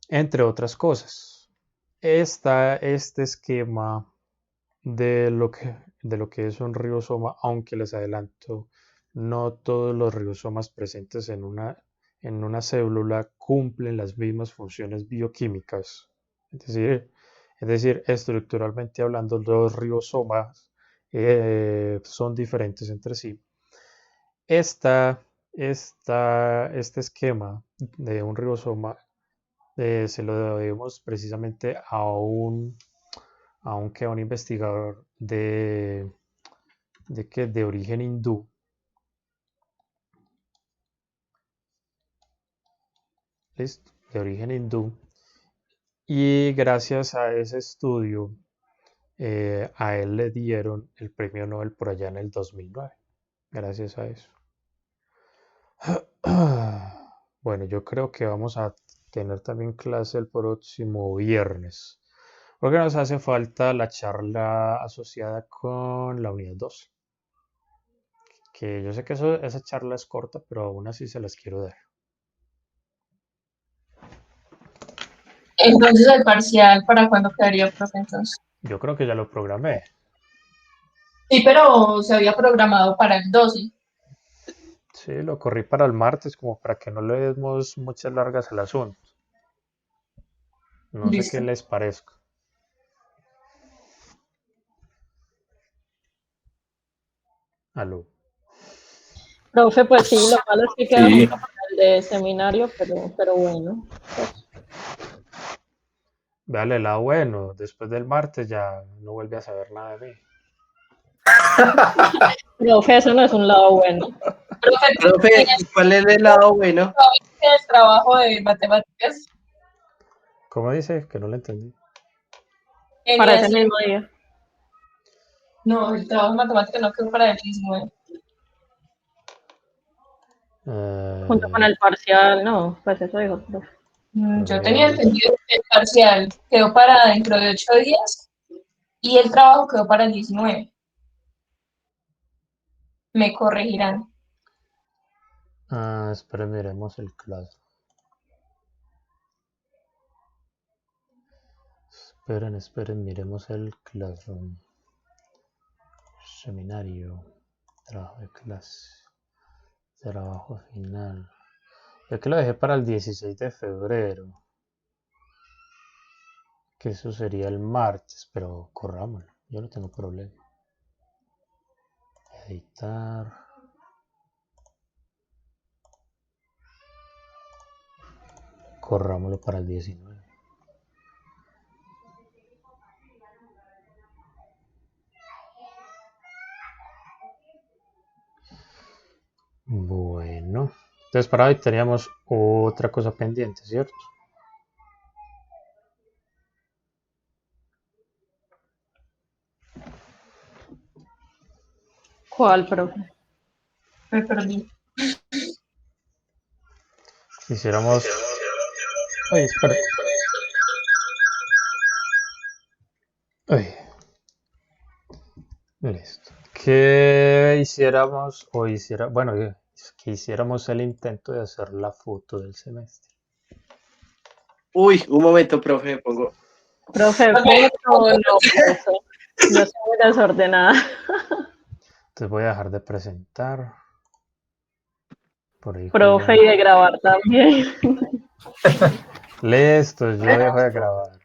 Entre otras cosas, este esquema de lo que es un ribosoma, aunque les adelanto, no todos los ribosomas presentes en una célula cumplen las mismas funciones bioquímicas. Es decir, estructuralmente hablando, los ribosomas son diferentes entre sí. Este esquema de un ribosoma se lo debemos precisamente a un investigador de origen hindú. ¿Listo? De origen hindú. Y gracias a ese estudio, a él le dieron el premio Nobel por allá en el 2009. Gracias a eso. Bueno, yo creo que vamos a tener también clase el próximo viernes, porque nos hace falta la charla asociada con la unidad 2. Que yo sé que esa charla es corta, pero aún así se las quiero dar. Entonces, el parcial, ¿para cuándo quedaría, profe? Entonces? Yo creo que ya lo programé. Sí, pero se había programado para el 12. Sí, lo corrí para el martes, como para que no le demos muchas largas al asunto. No sé qué les parezca. Aló. Profe, pues sí, lo malo es que queda Sí. mucho para el de seminario, pero bueno. Pues. Dale, el lado bueno, después del martes ya no vuelve a saber nada de mí. Profe, eso no es un lado bueno. Profe, ¿cuál es el lado bueno? ¿Tienes trabajo de matemáticas? ¿Cómo dice? Que no lo entendí. Para ese mismo día. No, el trabajo de matemáticas no quedó para el 19. Junto con el parcial, no, pues eso dijo el profe. Yo tenía entendido que el parcial quedó para dentro de 8 días y el trabajo quedó para el 19. Me corregirán. Esperen, miremos el Classroom. Esperen, miremos el Classroom. Seminario, trabajo de clase, trabajo final. Yo que lo dejé para el 16 de febrero. Que eso sería el martes, pero corrámoslo. Yo no tengo problema. Editar. Corrámoslo para el 19. Bueno. Entonces para hoy teníamos otra cosa pendiente, ¿cierto? ¿Cuál, profe? Me perdí. Hiciéramos... Ay, espera. Ay. Listo. Que hiciéramos, que hiciéramos el intento de hacer la foto del semestre. Uy, un momento, profe, me pongo. Profe, foto, no, profe. Yo soy muy desordenada. Entonces voy a dejar de presentar. Por ahí Profe, y de grabar también. Listo, yo dejo de grabar.